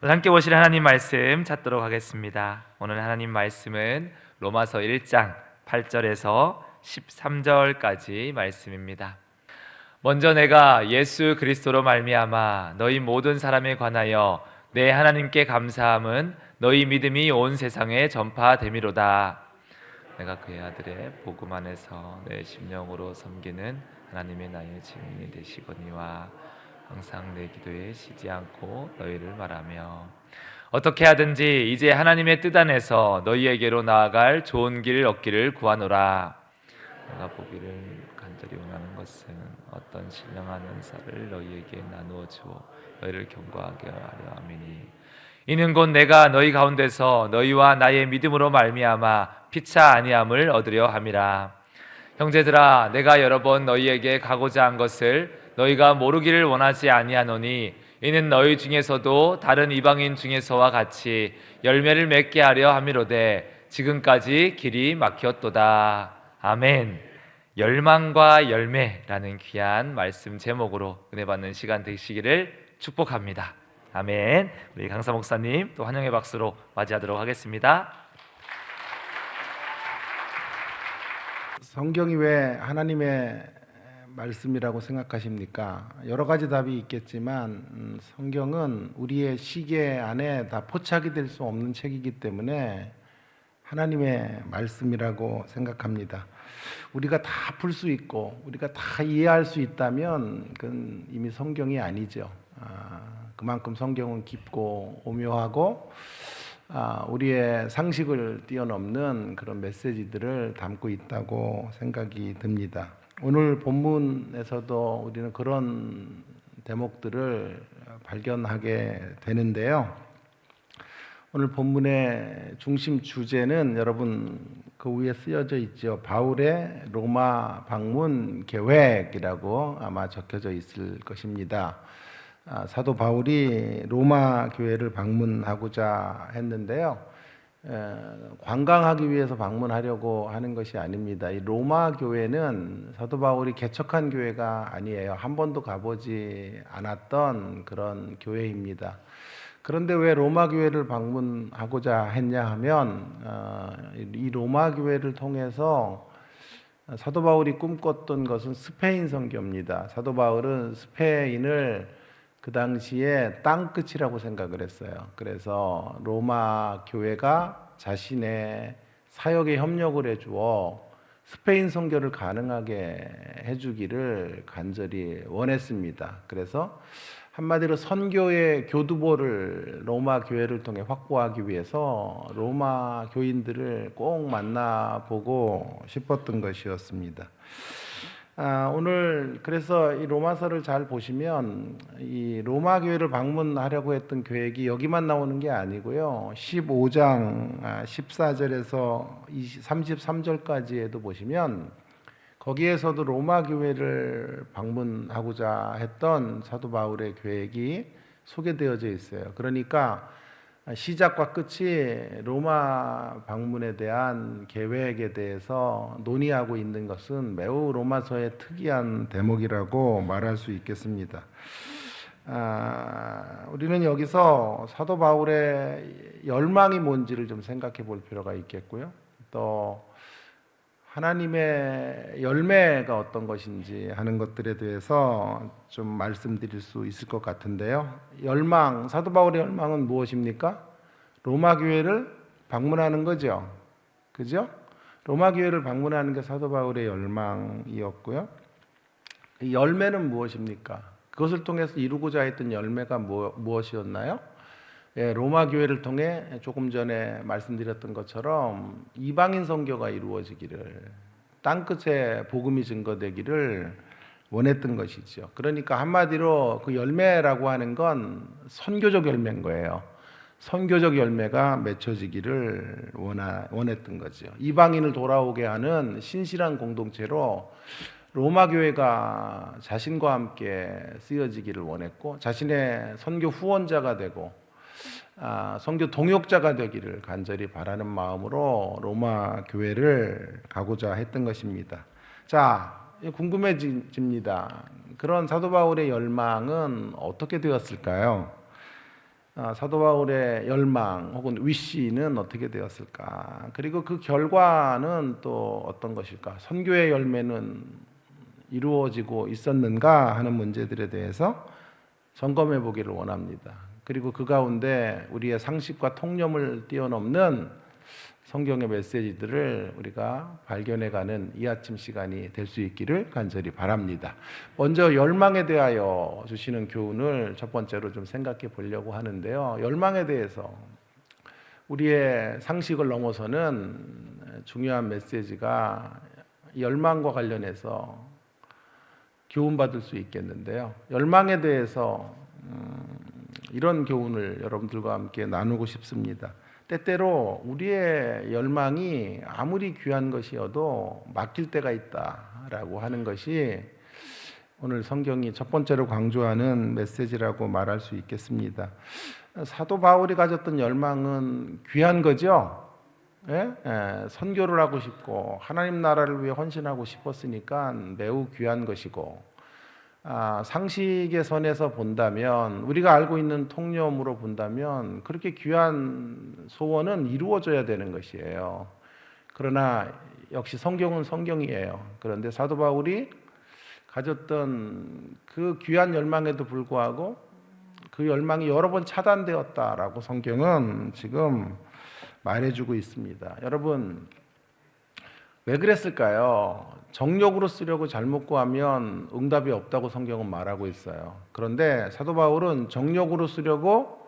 오늘 함께 보실 하나님 말씀 찾도록 하겠습니다. 오늘 하나님 말씀은 로마서 1장 8절에서 13절까지 말씀입니다. 먼저 내가 예수 그리스도로 말미암아 너희 모든 사람에 관하여 내 하나님께 감사함은 너희 믿음이 온 세상에 전파됨이로다. 내가 그의 아들의 복음 안에서 내 심령으로 섬기는 하나님의 나의 증인이 되시거니와 항상 내 기도에 쉬지 않고 너희를 말하며 어떻게 하든지 이제 하나님의 뜻 안에서 너희에게로 나아갈 좋은 길을 얻기를 구하노라. 내가 보기를 간절히 원하는 것은 어떤 신령한 은사를 너희에게 나누어 주어 너희를 견고하게 하려 함이니 이는 곧 내가 너희 가운데서 너희와 나의 믿음으로 말미암아 피차 아니함을 얻으려 함이라. 형제들아, 내가 여러 번 너희에게 가고자 한 것을 너희가 모르기를 원하지 아니하노니 이는 너희 중에서도 다른 이방인 중에서와 같이 열매를 맺게 하려 함이로되 지금까지 길이 막혔도다. 아멘. 열망과 열매라는 귀한 말씀 제목으로 은혜 받는 시간 되시기를 축복합니다. 아멘. 우리 강사 목사님 또 환영의 박수로 맞이하도록 하겠습니다. 성경이 왜 하나님의 말씀이라고 생각하십니까? 여러 가지 답이 있겠지만 성경은 우리의 시계 안에 다 포착이 될 수 없는 책이기 때문에 하나님의 말씀이라고 생각합니다. 우리가 다 풀 수 있고 우리가 다 이해할 수 있다면 그건 이미 성경이 아니죠. 그만큼 성경은 깊고 오묘하고 우리의 상식을 뛰어넘는 그런 메시지들을 담고 있다고 생각이 듭니다. 오늘 본문에서도 우리는 그런 대목들을 발견하게 되는데요. 오늘 본문의 중심 주제는 여러분 그 위에 쓰여져 있죠. 바울의 로마 방문 계획이라고 아마 적혀져 있을 것입니다. 사도 바울이 로마 교회를 방문하고자 했는데요. 관광하기 위해서 방문하려고 하는 것이 아닙니다. 이 로마 교회는 사도 바울이 개척한 교회가 아니에요. 한 번도 가보지 않았던 그런 교회입니다. 그런데 왜 로마 교회를 방문하고자 했냐 하면 이 로마 교회를 통해서 사도 바울이 꿈꿨던 것은 스페인 선교입니다. 사도 바울은 스페인을 그 당시에 땅끝이라고 생각을 했어요. 그래서 로마 교회가 자신의 사역에 협력을 해주어 스페인 선교를 가능하게 해주기를 간절히 원했습니다. 그래서 한마디로 선교의 교두보를 로마 교회를 통해 확보하기 위해서 로마 교인들을 꼭 만나보고 싶었던 것이었습니다. 오늘 그래서 이 로마서를 잘 보시면 이 로마 교회를 방문하려고 했던 계획이 여기만 나오는 게 아니고요. 15장 14절에서 33절까지에도 보시면 거기에서도 로마 교회를 방문하고자 했던 사도 바울의 계획이 소개되어져 있어요. 그러니까 시작과 끝이 로마 방문에 대한 계획에 대해서 논의하고 있는 것은 매우 로마서의 특이한 대목이라고 말할 수 있겠습니다. 우리는 여기서 사도 바울의 열망이 뭔지를 좀 생각해 볼 필요가 있겠고요. 또 하나님의 열매가 어떤 것인지 하는 것들에 대해서 좀 말씀드릴 수 있을 것 같은데요. 열망, 사도 바울의 열망은 무엇입니까? 로마 교회를 방문하는 거죠. 그죠? 로마 교회를 방문하는 게 사도 바울의 열망이었고요. 이 열매는 무엇입니까? 그것을 통해서 이루고자 했던 열매가 무엇이었나요? 예, 로마 교회를 통해 조금 전에 말씀드렸던 것처럼 이방인 선교가 이루어지기를, 땅끝에 복음이 증거되기를 원했던 것이죠. 그러니까 한마디로 그 열매라고 하는 건 선교적 열매인 거예요. 선교적 열매가 맺혀지기를 원했던 거죠. 이방인을 돌아오게 하는 신실한 공동체로 로마 교회가 자신과 함께 쓰여지기를 원했고 자신의 선교 후원자가 되고 선교 동역자가 되기를 간절히 바라는 마음으로 로마 교회를 가고자 했던 것입니다. 자, 궁금해집니다. 그런 사도 바울의 열망은 어떻게 되었을까요? 사도 바울의 열망 혹은 위시는 어떻게 되었을까? 그리고 그 결과는 또 어떤 것일까? 선교의 열매는 이루어지고 있었는가 하는 문제들에 대해서 점검해 보기를 원합니다. 그리고 그 가운데 우리의 상식과 통념을 뛰어넘는 성경의 메시지들을 우리가 발견해가는 이 아침 시간이 될 수 있기를 간절히 바랍니다. 먼저 열망에 대하여 주시는 교훈을 첫 번째로 좀 생각해 보려고 하는데요. 열망에 대해서 우리의 상식을 넘어서는 중요한 메시지가 열망과 관련해서 교훈받을 수 있겠는데요. 열망에 대해서 이런 교훈을 여러분들과 함께 나누고 싶습니다. 때때로 우리의 열망이 아무리 귀한 것이어도 막힐 때가 있다라고 하는 것이 오늘 성경이 첫 번째로 강조하는 메시지라고 말할 수 있겠습니다. 사도 바울이 가졌던 열망은 귀한 거죠. 예? 선교를 하고 싶고 하나님 나라를 위해 헌신하고 싶었으니까 매우 귀한 것이고, 상식의 선에서 본다면, 우리가 알고 있는 통념으로 본다면 그렇게 귀한 소원은 이루어져야 되는 것이에요. 그러나 역시 성경은 성경이에요. 그런데 사도 바울이 가졌던 그 귀한 열망에도 불구하고 그 열망이 여러 번 차단되었다라고 성경은 지금 말해주고 있습니다. 여러분, 왜 그랬을까요? 정욕으로 쓰려고 잘못 구하면 응답이 없다고 성경은 말하고 있어요. 그런데 사도 바울은 정욕으로 쓰려고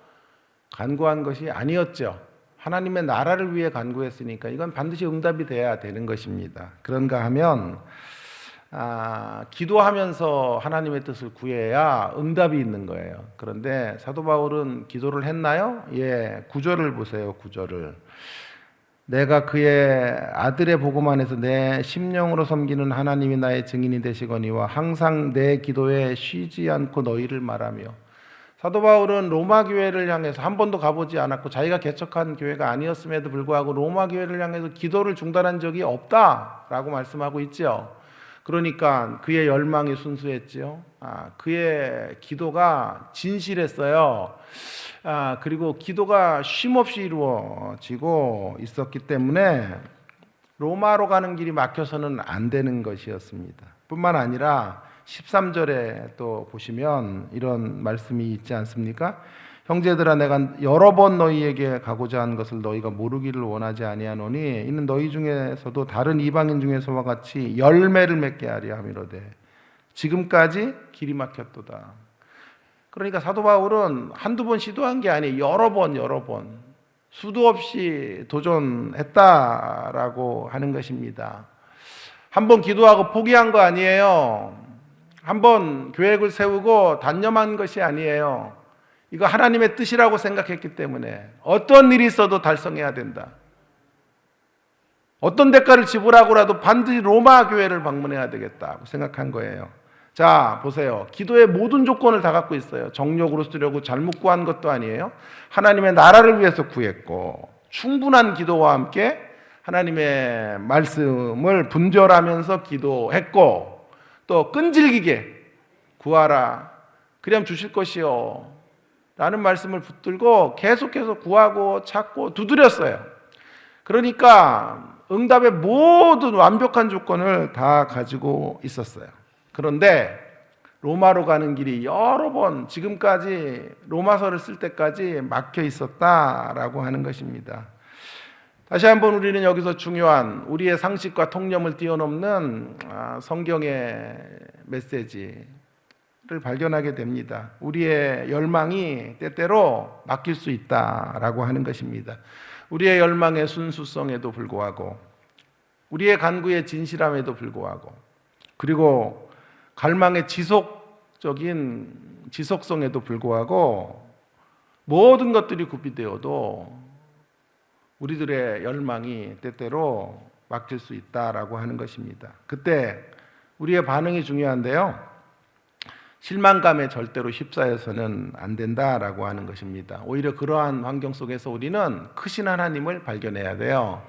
간구한 것이 아니었죠. 하나님의 나라를 위해 간구했으니까 이건 반드시 응답이 돼야 되는 것입니다. 그런가 하면 기도하면서 하나님의 뜻을 구해야 응답이 있는 거예요. 그런데 사도 바울은 기도를 했나요? 예, 9절을 보세요. 9절을. 내가 그의 아들의 복음 안에서 내 심령으로 섬기는 하나님이 나의 증인이 되시거니와 항상 내 기도에 쉬지 않고 너희를 말하며. 사도 바울은 로마 교회를 향해서 한 번도 가보지 않았고 자기가 개척한 교회가 아니었음에도 불구하고 로마 교회를 향해서 기도를 중단한 적이 없다라고 말씀하고 있죠. 그러니까 그의 열망이 순수했지요. 그의 기도가 진실했어요. 그리고 기도가 쉼없이 이루어지고 있었기 때문에 로마로 가는 길이 막혀서는 안 되는 것이었습니다. 뿐만 아니라 13절에 또 보시면 이런 말씀이 있지 않습니까? 형제들아, 내가 여러 번 너희에게 가고자 한 것을 너희가 모르기를 원하지 아니하노니 이는 너희 중에서도 다른 이방인 중에서와 같이 열매를 맺게 하려 함이로되 지금까지 길이 막혔도다. 그러니까 사도 바울은 한두 번 시도한 게 아니에요. 여러 번 수도 없이 도전했다라고 하는 것입니다. 한 번 기도하고 포기한 거 아니에요. 한 번 계획을 세우고 단념한 것이 아니에요. 이거 하나님의 뜻이라고 생각했기 때문에 어떤 일이 있어도 달성해야 된다. 어떤 대가를 지불하고라도 반드시 로마 교회를 방문해야 되겠다고 생각한 거예요. 자, 보세요. 기도의 모든 조건을 다 갖고 있어요. 정욕으로 쓰려고 잘못 구한 것도 아니에요. 하나님의 나라를 위해서 구했고, 충분한 기도와 함께 하나님의 말씀을 분별하면서 기도했고, 또 끈질기게 구하라. 그럼 주실 것이요. 라는 말씀을 붙들고 계속해서 구하고 찾고 두드렸어요. 그러니까 응답의 모든 완벽한 조건을 다 가지고 있었어요. 그런데 로마로 가는 길이 여러 번 지금까지 로마서를 쓸 때까지 막혀 있었다라고 하는 것입니다. 다시 한번 우리는 여기서 중요한 우리의 상식과 통념을 뛰어넘는 성경의 메시지를 발견하게 됩니다. 우리의 열망이 때때로 막힐 수 있다라고 하는 것입니다. 우리의 열망의 순수성에도 불구하고, 우리의 간구의 진실함에도 불구하고, 그리고 갈망의 지속성에도 불구하고 모든 것들이 구비되어도 우리들의 열망이 때때로 막힐 수 있다라고 하는 것입니다. 그때 우리의 반응이 중요한데요. 실망감에 절대로 휩싸여서는 안 된다라고 하는 것입니다. 오히려 그러한 환경 속에서 우리는 크신 하나님을 발견해야 돼요.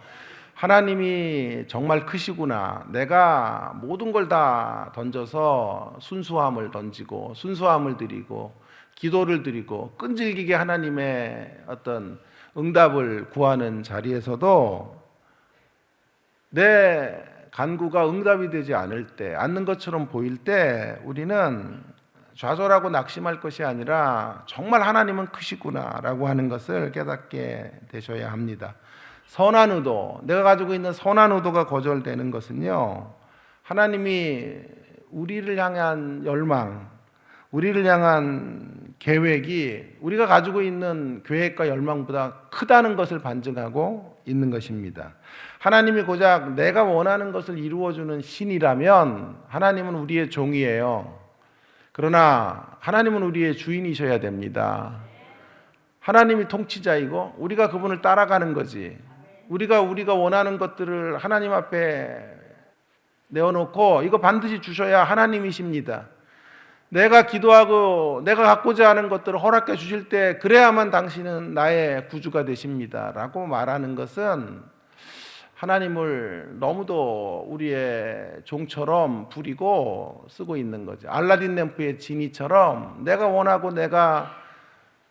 하나님이 정말 크시구나. 내가 모든 걸 다 던져서 순수함을 던지고 순수함을 드리고 기도를 드리고 끈질기게 하나님의 어떤 응답을 구하는 자리에서도 내 간구가 응답이 되지 않을 때, 않는 것처럼 보일 때 우리는 좌절하고 낙심할 것이 아니라 정말 하나님은 크시구나라고 하는 것을 깨닫게 되셔야 합니다. 선한 의도, 내가 가지고 있는 선한 의도가 거절되는 것은요, 하나님이 우리를 향한 열망, 우리를 향한 계획이 우리가 가지고 있는 계획과 열망보다 크다는 것을 반증하고 있는 것입니다. 하나님이 고작 내가 원하는 것을 이루어주는 신이라면 하나님은 우리의 종이에요. 그러나 하나님은 우리의 주인이셔야 됩니다. 하나님이 통치자이고 우리가 그분을 따라가는 거지. 우리가 원하는 것들을 하나님 앞에 내어놓고 이거 반드시 주셔야 하나님이십니다. 내가 기도하고 내가 갖고자 하는 것들을 허락해 주실 때 그래야만 당신은 나의 구주가 되십니다 라고 말하는 것은 하나님을 너무도 우리의 종처럼 부리고 쓰고 있는 거죠. 알라딘 램프의 지니처럼 내가 원하고 내가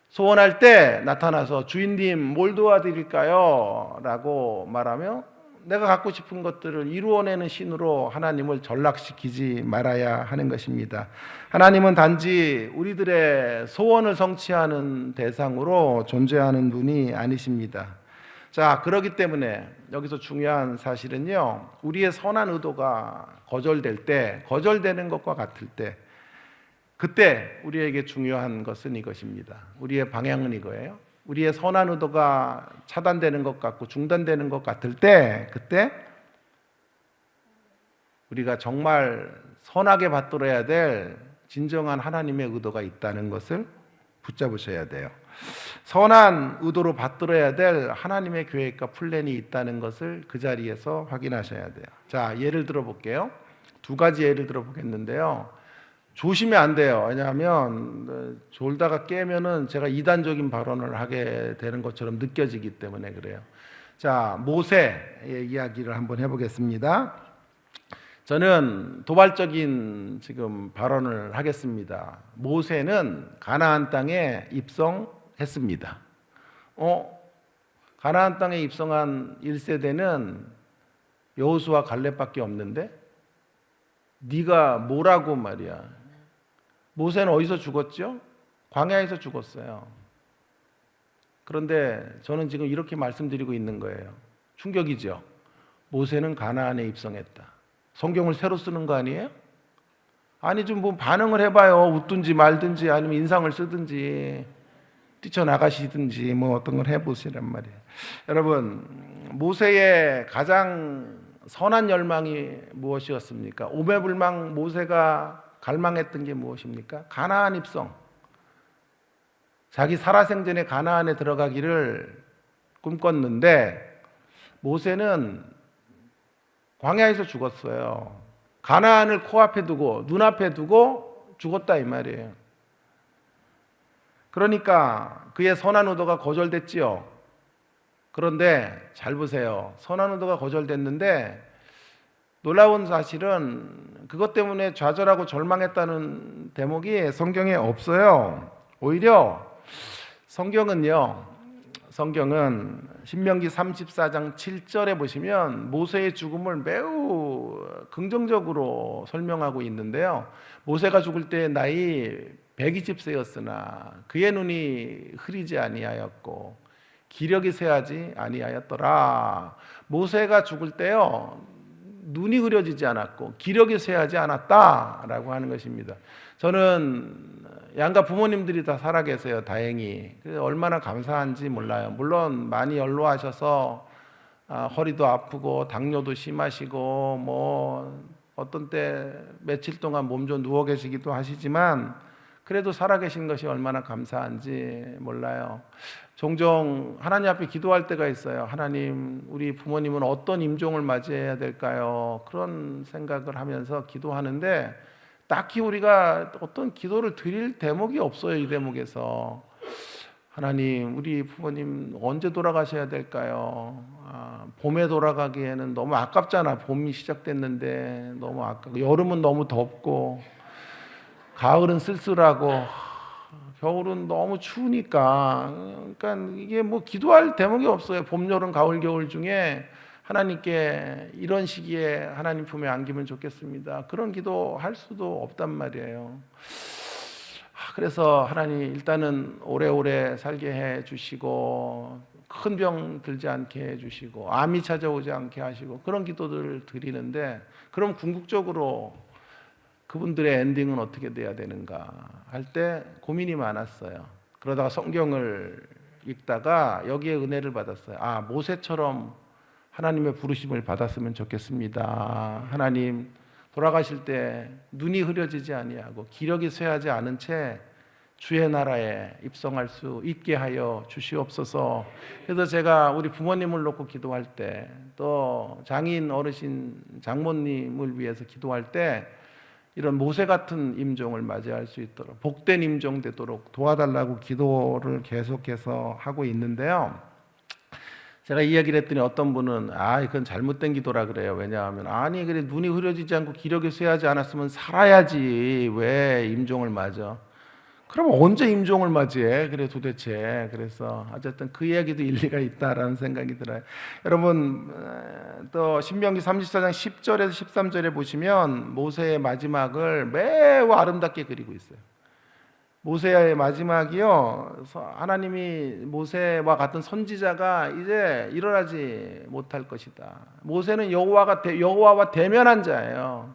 소원할 때 나타나서 주인님 뭘 도와드릴까요? 라고 말하며 내가 갖고 싶은 것들을 이루어내는 신으로 하나님을 전락시키지 말아야 하는 것입니다. 하나님은 단지 우리들의 소원을 성취하는 대상으로 존재하는 분이 아니십니다. 자, 그렇기 때문에 여기서 중요한 사실은요, 우리의 선한 의도가 거절되는 것과 같을 때, 그때 우리에게 중요한 것은 이것입니다. 우리의 방향은 이거예요. 우리의 선한 의도가 차단되는 것 같고 중단되는 것 같을 때, 그때 우리가 정말 선하게 받들어야 될 진정한 하나님의 의도가 있다는 것을 붙잡으셔야 돼요. 선한 의도로 받들어야 될 하나님의 계획과 플랜이 있다는 것을 그 자리에서 확인하셔야 돼요. 자, 예를 들어 볼게요. 두 가지 예를 들어 보겠는데요. 조심히 안 돼요. 왜냐하면 졸다가 깨면은 제가 이단적인 발언을 하게 되는 것처럼 느껴지기 때문에 그래요. 자, 모세의 이야기를 한번 해보겠습니다. 저는 도발적인 지금 발언을 하겠습니다. 모세는 가나안 땅에 입성했습니다. 가나안 땅에 입성한 1세대는 여호수아 갈렙밖에 없는데 네가 뭐라고 말이야. 모세는 어디서 죽었죠? 광야에서 죽었어요. 그런데 저는 지금 이렇게 말씀드리고 있는 거예요. 충격이죠. 모세는 가나안에 입성했다. 성경을 새로 쓰는 거 아니에요? 아니 좀 뭐 반응을 해봐요. 웃든지 말든지 아니면 인상을 쓰든지 뛰쳐나가시든지 뭐 어떤 걸 해보시란 말이에요. 여러분, 모세의 가장 선한 열망이 무엇이었습니까? 오매불망 모세가 갈망했던 게 무엇입니까? 가나안 입성. 자기 살아생전에 가나안에 들어가기를 꿈꿨는데 모세는 광야에서 죽었어요. 가나안을 코앞에 두고 눈앞에 두고 죽었다 이 말이에요. 그러니까 그의 선한 의도가 거절됐지요. 그런데 잘 보세요. 선한 의도가 거절됐는데 놀라운 사실은 그것 때문에 좌절하고 절망했다는 대목이 성경에 없어요. 오히려 성경은 신명기 34장 7절에 보시면 모세의 죽음을 매우 긍정적으로 설명하고 있는데요. 모세가 죽을 때 나이 120세였으나 그의 눈이 흐리지 아니하였고 기력이 쇠하지 아니하였더라. 모세가 죽을 때요, 눈이 흐려지지 않았고 기력이 쇠하지 않았다라고 하는 것입니다. 저는 양가 부모님들이 다 살아계세요. 다행히. 얼마나 감사한지 몰라요. 물론 많이 연로하셔서 허리도 아프고 당뇨도 심하시고 뭐 어떤 때 며칠 동안 몸 좀 누워 계시기도 하시지만 그래도 살아계신 것이 얼마나 감사한지 몰라요. 종종 하나님 앞에 기도할 때가 있어요. 하나님, 우리 부모님은 어떤 임종을 맞이해야 될까요? 그런 생각을 하면서 기도하는데 딱히 우리가 어떤 기도를 드릴 대목이 없어요. 이 대목에서 하나님, 우리 부모님 언제 돌아가셔야 될까요? 봄에 돌아가기에는 너무 아깝잖아. 봄이 시작됐는데 너무 아깝고, 여름은 너무 덥고 가을은 쓸쓸하고 겨울은 너무 추우니까, 그러니까 이게 뭐 기도할 대목이 없어요. 봄, 여름, 가을, 겨울 중에 하나님께 이런 시기에 하나님 품에 안기면 좋겠습니다. 그런 기도 할 수도 없단 말이에요. 그래서 하나님 일단은 오래오래 살게 해 주시고, 큰 병 들지 않게 해 주시고, 암이 찾아오지 않게 하시고, 그런 기도들을 드리는데, 그럼 궁극적으로 그분들의 엔딩은 어떻게 돼야 되는가 할 때 고민이 많았어요. 그러다가 성경을 읽다가 여기에 은혜를 받았어요. 아, 모세처럼 하나님의 부르심을 받았으면 좋겠습니다. 하나님, 돌아가실 때 눈이 흐려지지 아니하고 기력이 쇠하지 않은 채 주의 나라에 입성할 수 있게 하여 주시옵소서. 그래서 제가 우리 부모님을 놓고 기도할 때, 또 장인 어르신 장모님을 위해서 기도할 때 이런 모세 같은 임종을 맞이할 수 있도록, 복된 임종 되도록 도와달라고 기도를 계속해서 하고 있는데요. 제가 이야기를 했더니 어떤 분은 그건 잘못된 기도라 그래요. 왜냐하면 아니 그래 눈이 흐려지지 않고 기력이 쇠하지 않았으면 살아야지 왜 임종을 맞아? 그럼 언제 임종을 맞이해? 그래 도대체. 그래서 어쨌든 그 이야기도 일리가 있다라는 생각이 들어요. 여러분 또 신명기 34장 10절에서 13절에 보시면 모세의 마지막을 매우 아름답게 그리고 있어요. 모세의 마지막이요, 하나님이 모세와 같은 선지자가 이제 일어나지 못할 것이다. 모세는 여호와와 대면한 자예요.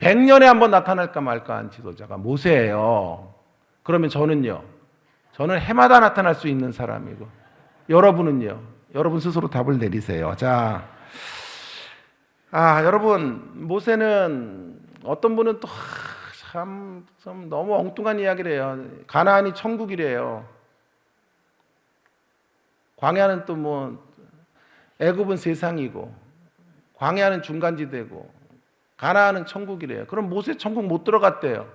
100년에 한번 나타날까 말까한 지도자가 모세예요. 그러면 저는요, 저는 해마다 나타날 수 있는 사람이고, 여러분은요, 여러분 스스로 답을 내리세요. 자, 여러분, 모세는 어떤 분은 또 참 너무 엉뚱한 이야기를 해요. 가나안이 천국이래요. 광야는 또 뭐 애굽은 세상이고, 광야는 중간지대고, 가나안은 천국이래요. 그럼 모세 천국 못 들어갔대요.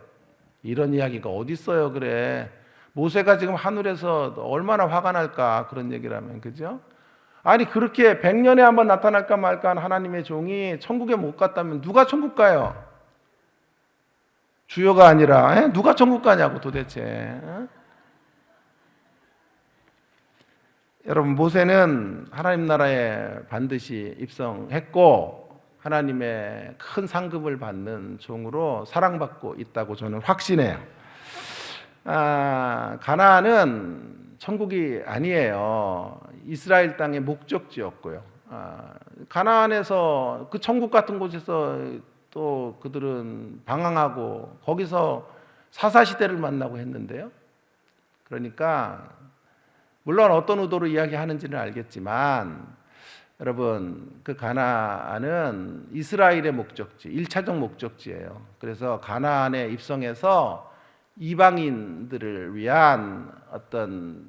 이런 이야기가 어디 있어요? 그래. 모세가 지금 하늘에서 얼마나 화가 날까 그런 얘기를 하면, 그죠? 아니 그렇게 100년에 한번 나타날까 말까 한 하나님의 종이 천국에 못 갔다면 누가 천국 가요? 주여가 아니라 누가 천국 가냐고 도대체. 여러분 모세는 하나님 나라에 반드시 입성했고 하나님의 큰 상급을 받는 종으로 사랑받고 있다고 저는 확신해요. 가나안은 천국이 아니에요. 이스라엘 땅의 목적지였고요. 가나안에서 그 천국 같은 곳에서 또 그들은 방황하고 거기서 사사시대를 만나고 했는데요. 그러니까 물론 어떤 의도로 이야기하는지는 알겠지만 여러분 그 가나안은 이스라엘의 목적지, 1차적 목적지예요. 그래서 가나안에 입성해서 이방인들을 위한 어떤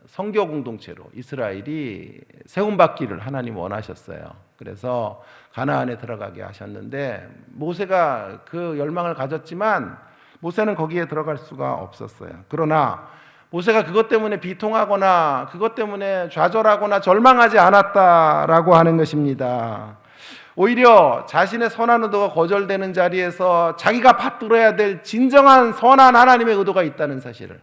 선교 공동체로 이스라엘이 세움받기를 하나님 원하셨어요. 그래서 가나안에 들어가게 하셨는데 모세가 그 열망을 가졌지만 모세는 거기에 들어갈 수가 없었어요. 그러나 모세가 그것 때문에 비통하거나 그것 때문에 좌절하거나 절망하지 않았다라고 하는 것입니다. 오히려 자신의 선한 의도가 거절되는 자리에서 자기가 받들어야 될 진정한 선한 하나님의 의도가 있다는 사실을,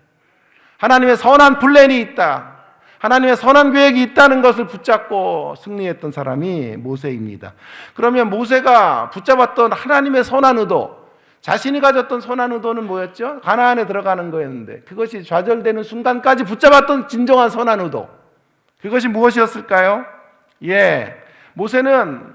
하나님의 선한 플랜이 있다, 하나님의 선한 계획이 있다는 것을 붙잡고 승리했던 사람이 모세입니다. 그러면 모세가 붙잡았던 하나님의 선한 의도, 자신이 가졌던 선한 의도는 뭐였죠? 가나안에 들어가는 거였는데 그것이 좌절되는 순간까지 붙잡았던 진정한 선한 의도, 그것이 무엇이었을까요? 모세는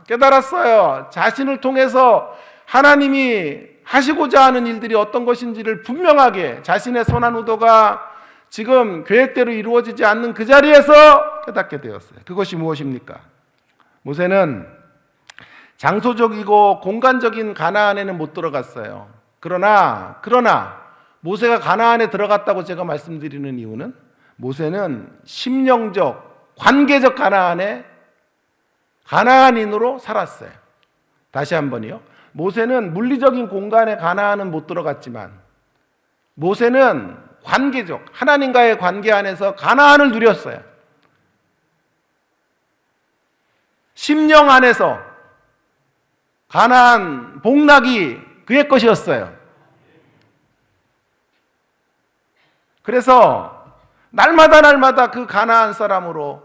깨달았어요. 자신을 통해서 하나님이 하시고자 하는 일들이 어떤 것인지를 분명하게, 자신의 선한 의도가 지금 계획대로 이루어지지 않는 그 자리에서 깨닫게 되었어요. 그것이 무엇입니까? 모세는 장소적이고 공간적인 가나안에는 못 들어갔어요. 그러나 모세가 가나안에 들어갔다고 제가 말씀드리는 이유는 모세는 심령적, 관계적 가나안인으로 살았어요. 다시 한번요. 모세는 물리적인 공간의 가나안은 못 들어갔지만 모세는 관계적, 하나님과의 관계 안에서 가나안을 누렸어요. 심령 안에서 가나안 복락이 그의 것이었어요. 그래서 날마다 그 가나안 사람으로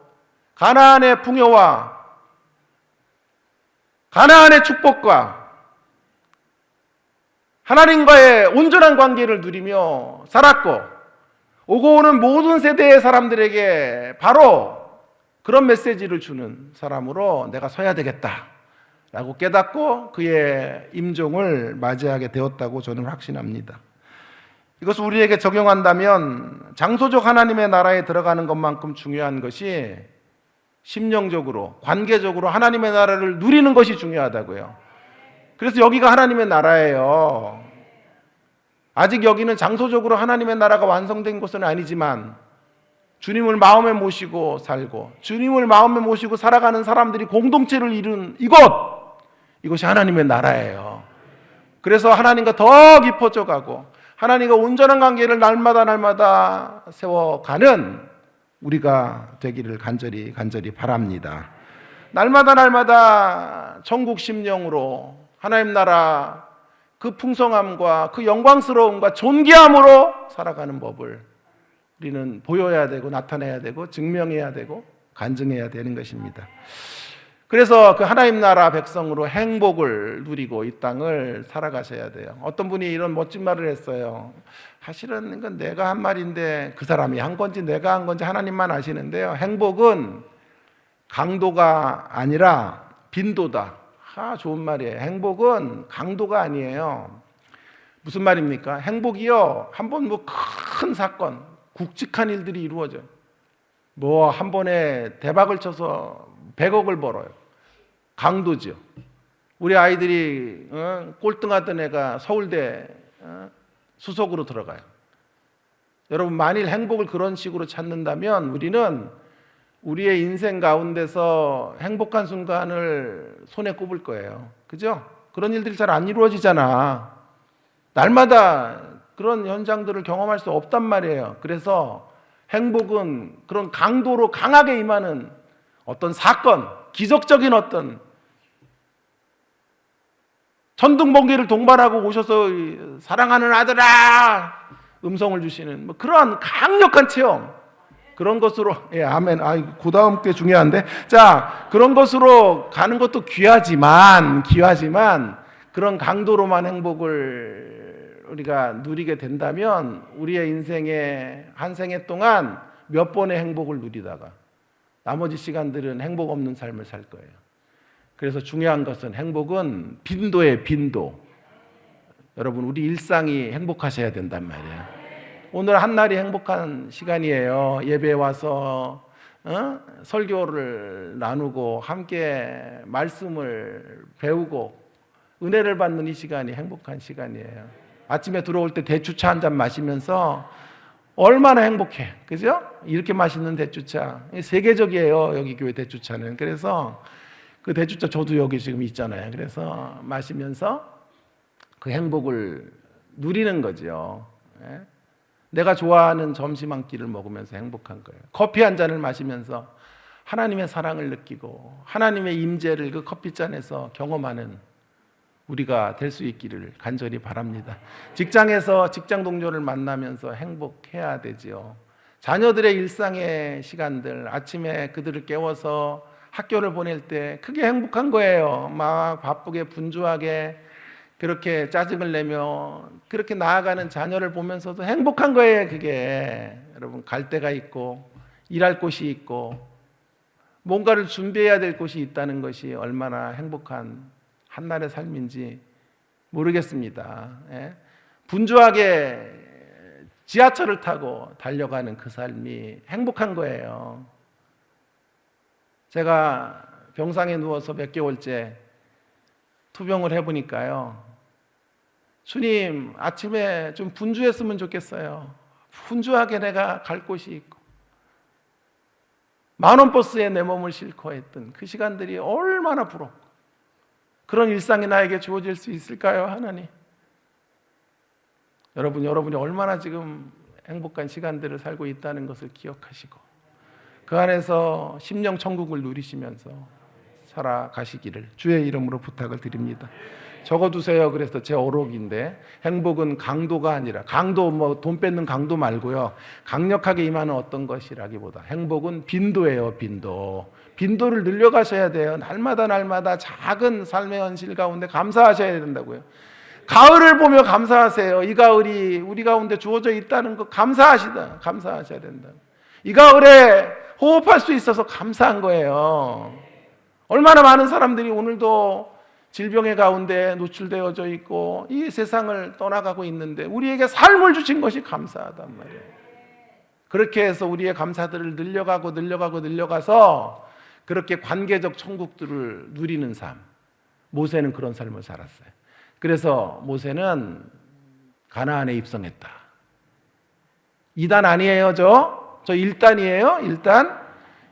가나안의 풍요와 가나안의 축복과 하나님과의 온전한 관계를 누리며 살았고, 오고 오는 모든 세대의 사람들에게 바로 그런 메시지를 주는 사람으로 내가 서야 되겠다 라고 깨닫고 그의 임종을 맞이하게 되었다고 저는 확신합니다. 이것을 우리에게 적용한다면 장소적 하나님의 나라에 들어가는 것만큼 중요한 것이 심령적으로, 관계적으로 하나님의 나라를 누리는 것이 중요하다고요. 그래서 여기가 하나님의 나라예요. 아직 여기는 장소적으로 하나님의 나라가 완성된 곳은 아니지만 주님을 마음에 모시고 살고 주님을 마음에 모시고 살아가는 사람들이 공동체를 이룬 이것이 하나님의 나라예요. 그래서 하나님과 더 깊어져 가고 하나님과 온전한 관계를 날마다 세워가는 우리가 되기를 간절히 바랍니다. 날마다 천국 심령으로 하나님 나라 그 풍성함과 그 영광스러움과 존귀함으로 살아가는 법을 우리는 보여야 되고 나타내야 되고 증명해야 되고 간증해야 되는 것입니다. 그래서 그 하나님 나라 백성으로 행복을 누리고 이 땅을 살아가셔야 돼요. 어떤 분이 이런 멋진 말을 했어요. 사실은 이건 내가 한 말인데 그 사람이 한 건지 내가 한 건지 하나님만 아시는데요. 행복은 강도가 아니라 빈도다. 좋은 말이에요. 행복은 강도가 아니에요. 무슨 말입니까? 행복이요, 한번 큰 사건, 굵직한 일들이 이루어져요. 한 번에 대박을 쳐서 100억을 벌어요. 강도죠. 우리 아이들이 꼴등하던 애가 서울대 수석으로 들어가요. 여러분, 만일 행복을 그런 식으로 찾는다면 우리는 우리의 인생 가운데서 행복한 순간을 손에 꼽을 거예요. 그죠? 그런 일들이 잘 안 이루어지잖아. 날마다 그런 현장들을 경험할 수 없단 말이에요. 그래서 행복은 그런 강도로 강하게 임하는 어떤 사건, 기적적인 어떤 천둥번개를 동반하고 오셔서 사랑하는 아들아 음성을 주시는 그러한 강력한 체험, 그런 것으로, 아멘. 그 다음 게 중요한데, 자, 그런 것으로 가는 것도 귀하지만 그런 강도로만 행복을 우리가 누리게 된다면 우리의 인생의 한 생애 동안 몇 번의 행복을 누리다가 나머지 시간들은 행복 없는 삶을 살 거예요. 그래서 중요한 것은 행복은 빈도의 빈도. 여러분, 우리 일상이 행복하셔야 된단 말이에요. 오늘 한 날이 행복한 시간이에요. 예배에 와서 설교를 나누고 함께 말씀을 배우고 은혜를 받는 이 시간이 행복한 시간이에요. 아침에 들어올 때 대추차 한 잔 마시면서 얼마나 행복해, 그죠? 이렇게 맛있는 대추차, 세계적이에요. 여기 교회 대추차는. 그래서 그 대추차 저도 여기 지금 있잖아요. 그래서 마시면서 그 행복을 누리는 거죠. 내가 좋아하는 점심 한 끼를 먹으면서 행복한 거예요. 커피 한 잔을 마시면서 하나님의 사랑을 느끼고 하나님의 임재를 그 커피잔에서 경험하는 우리가 될 수 있기를 간절히 바랍니다. 직장에서 직장 동료를 만나면서 행복해야 되지요. 자녀들의 일상의 시간들, 아침에 그들을 깨워서 학교를 보낼 때 그게 행복한 거예요. 막 바쁘게 분주하게 그렇게 짜증을 내며 그렇게 나아가는 자녀를 보면서도 행복한 거예요. 그게 여러분, 갈 데가 있고 일할 곳이 있고 뭔가를 준비해야 될 곳이 있다는 것이 얼마나 행복한 한날의 삶인지 모르겠습니다. 분주하게 지하철을 타고 달려가는 그 삶이 행복한 거예요. 제가 병상에 누워서 몇 개월째 투병을 해보니까요, 주님, 아침에 좀 분주했으면 좋겠어요. 분주하게 내가 갈 곳이 있고 10,000원 버스에 내 몸을 싣고 했던 그 시간들이 얼마나 부럽고, 그런 일상이 나에게 주어질 수 있을까요, 하나님? 여러분이 얼마나 지금 행복한 시간들을 살고 있다는 것을 기억하시고 그 안에서 심령 천국을 누리시면서 살아가시기를 주의 이름으로 부탁을 드립니다. 적어두세요. 그래서 제 어록인데, 행복은 강도가 아니라, 강도 뭐 돈 뺏는 강도 말고요, 강력하게 임하는 어떤 것이라기보다 행복은 빈도예요. 빈도를 늘려가셔야 돼요. 날마다 작은 삶의 현실 가운데 감사하셔야 된다고요. 가을을 보며 감사하세요. 이 가을이 우리 가운데 주어져 있다는 거 감사하셔야 된다. 이 가을에 호흡할 수 있어서 감사한 거예요. 얼마나 많은 사람들이 오늘도 질병의 가운데 노출되어져 있고 이 세상을 떠나가고 있는데 우리에게 삶을 주신 것이 감사하단 말이에요. 그렇게 해서 우리의 감사들을 늘려가서 그렇게 관계적 천국들을 누리는 삶. 모세는 그런 삶을 살았어요. 그래서 모세는 가나안에 입성했다. 2단 아니에요, 저 1단이에요. 1단.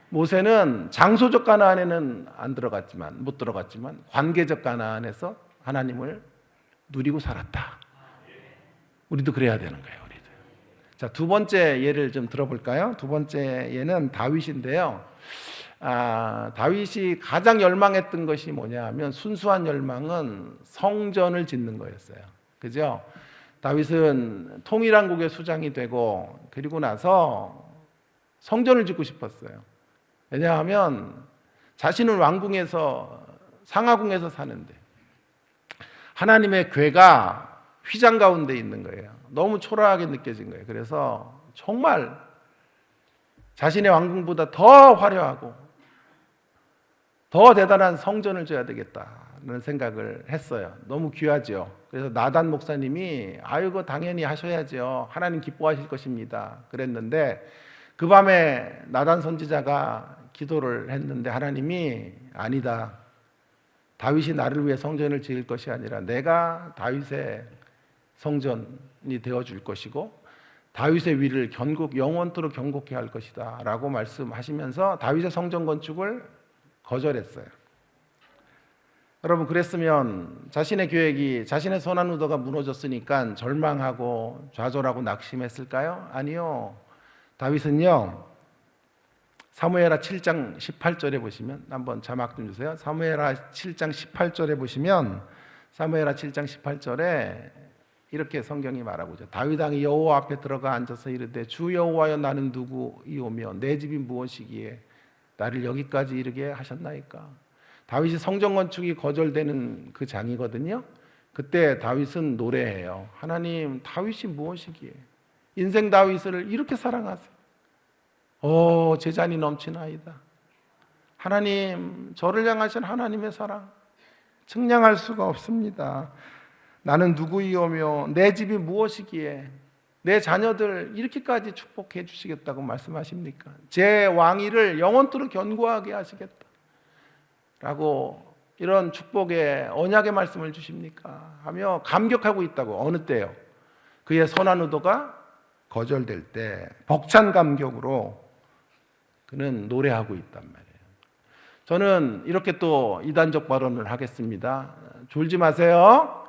모세는 장소적 가나안에는 못 들어갔지만 관계적 가나안에서 하나님을 누리고 살았다. 우리도 그래야 되는 거예요, 우리도. 자, 두 번째 예를 좀 들어볼까요? 두 번째 예는 다윗인데요. 다윗이 가장 열망했던 것이 뭐냐 하면, 순수한 열망은 성전을 짓는 거였어요. 그죠? 다윗은 통일왕국의 수장이 되고 그리고 나서 성전을 짓고 싶었어요. 왜냐하면 자신은 왕궁에서, 상하궁에서 사는데 하나님의 궤가 휘장 가운데 있는 거예요. 너무 초라하게 느껴진 거예요. 그래서 정말 자신의 왕궁보다 더 화려하고 더 대단한 성전을 져야 되겠다는 생각을 했어요. 너무 귀하죠. 그래서 나단 목사님이 그거 당연히 하셔야죠. 하나님 기뻐하실 것입니다. 그랬는데 그 밤에 나단 선지자가 기도를 했는데 하나님이 아니다. 다윗이 나를 위해 성전을 지을 것이 아니라 내가 다윗의 성전이 되어줄 것이고 다윗의 위를 영원토록 견고케 할 것이다 라고 말씀하시면서 다윗의 성전 건축을 거절했어요. 여러분, 그랬으면 자신의 계획이, 자신의 선한 의도가 무너졌으니까 절망하고 좌절하고 낙심했을까요? 아니요. 다윗은요, 사무엘하 7장 18절에 보시면, 한번 자막 좀 주세요. 사무엘하 7장 18절에 보시면, 사무엘하 7장 18절에 이렇게 성경이 말하고 있죠. 다윗 왕이 여호와 앞에 들어가 앉아서 이르되, 주 여호와여, 나는 누구이오며 내 집이 무엇이기에 나를 여기까지 이르게 하셨나이까. 다윗이 성전 건축이 거절되는 그 장이거든요. 그때 다윗은 노래해요. 하나님, 다윗이 무엇이기에 인생 다윗을 이렇게 사랑하세요. 제 잔이 넘치나이다. 하나님, 저를 향하신 하나님의 사랑 측량할 수가 없습니다. 나는 누구이오며 내 집이 무엇이기에 내 자녀들 이렇게까지 축복해 주시겠다고 말씀하십니까? 제 왕위를 영원토록 견고하게 하시겠다 라고 이런 축복의 언약의 말씀을 주십니까? 하며 감격하고 있다고. 어느 때요? 그의 선한 의도가 거절될 때 벅찬 감격으로 그는 노래하고 있단 말이에요. 저는 이렇게 또 이단적 발언을 하겠습니다. 졸지 마세요.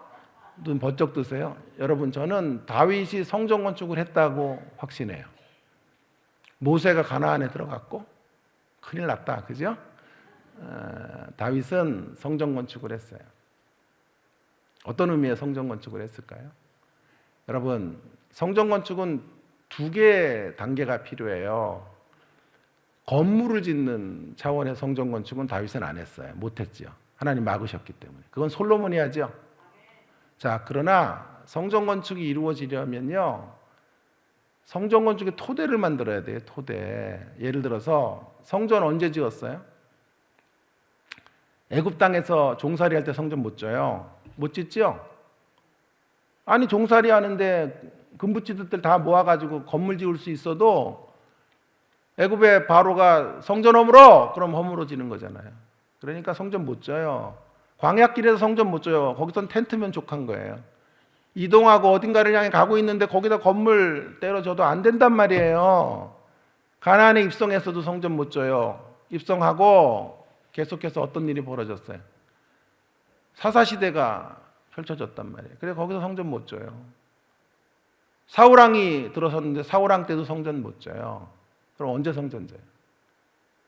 눈 번쩍 뜨세요. 여러분, 저는 다윗이 성전 건축을 했다고 확신해요. 모세가 가나안에 들어갔고 큰일 났다, 그죠? 다윗은 성전 건축을 했어요. 어떤 의미의 성전 건축을 했을까요? 여러분, 성전 건축은 두 개의 단계가 필요해요. 건물을 짓는 차원의 성전 건축은 다윗은 안 했어요. 못했죠. 하나님 막으셨기 때문에. 그건 솔로몬이 하죠. 자, 그러나 성전 건축이 이루어지려면요, 성전 건축의 토대를 만들어야 돼요. 토대. 예를 들어서 성전 언제 지었어요? 애굽 땅에서 종살이 할 때 성전 못 져요. 못 짓죠? 아니, 종살이 하는데 금붙지들 다 모아가지고 건물 지을 수 있어도 애굽의 바로가 성전 허물어! 그럼 허물어지는 거잖아요. 그러니까 성전 못 져요. 광야길에서 성전 못 져요. 거기선 텐트면 족한 거예요. 이동하고 어딘가를 향해 가고 있는데 거기다 건물 때려줘도 안 된단 말이에요. 가나안에 입성했어도 성전 못 져요. 입성하고 계속해서 어떤 일이 벌어졌어요? 사사시대가 펼쳐졌단 말이에요. 그래서 거기서 성전 못 져요. 사울왕이 들어섰는데 사울왕 때도 성전 못 져요. 그럼 언제 성전 져요?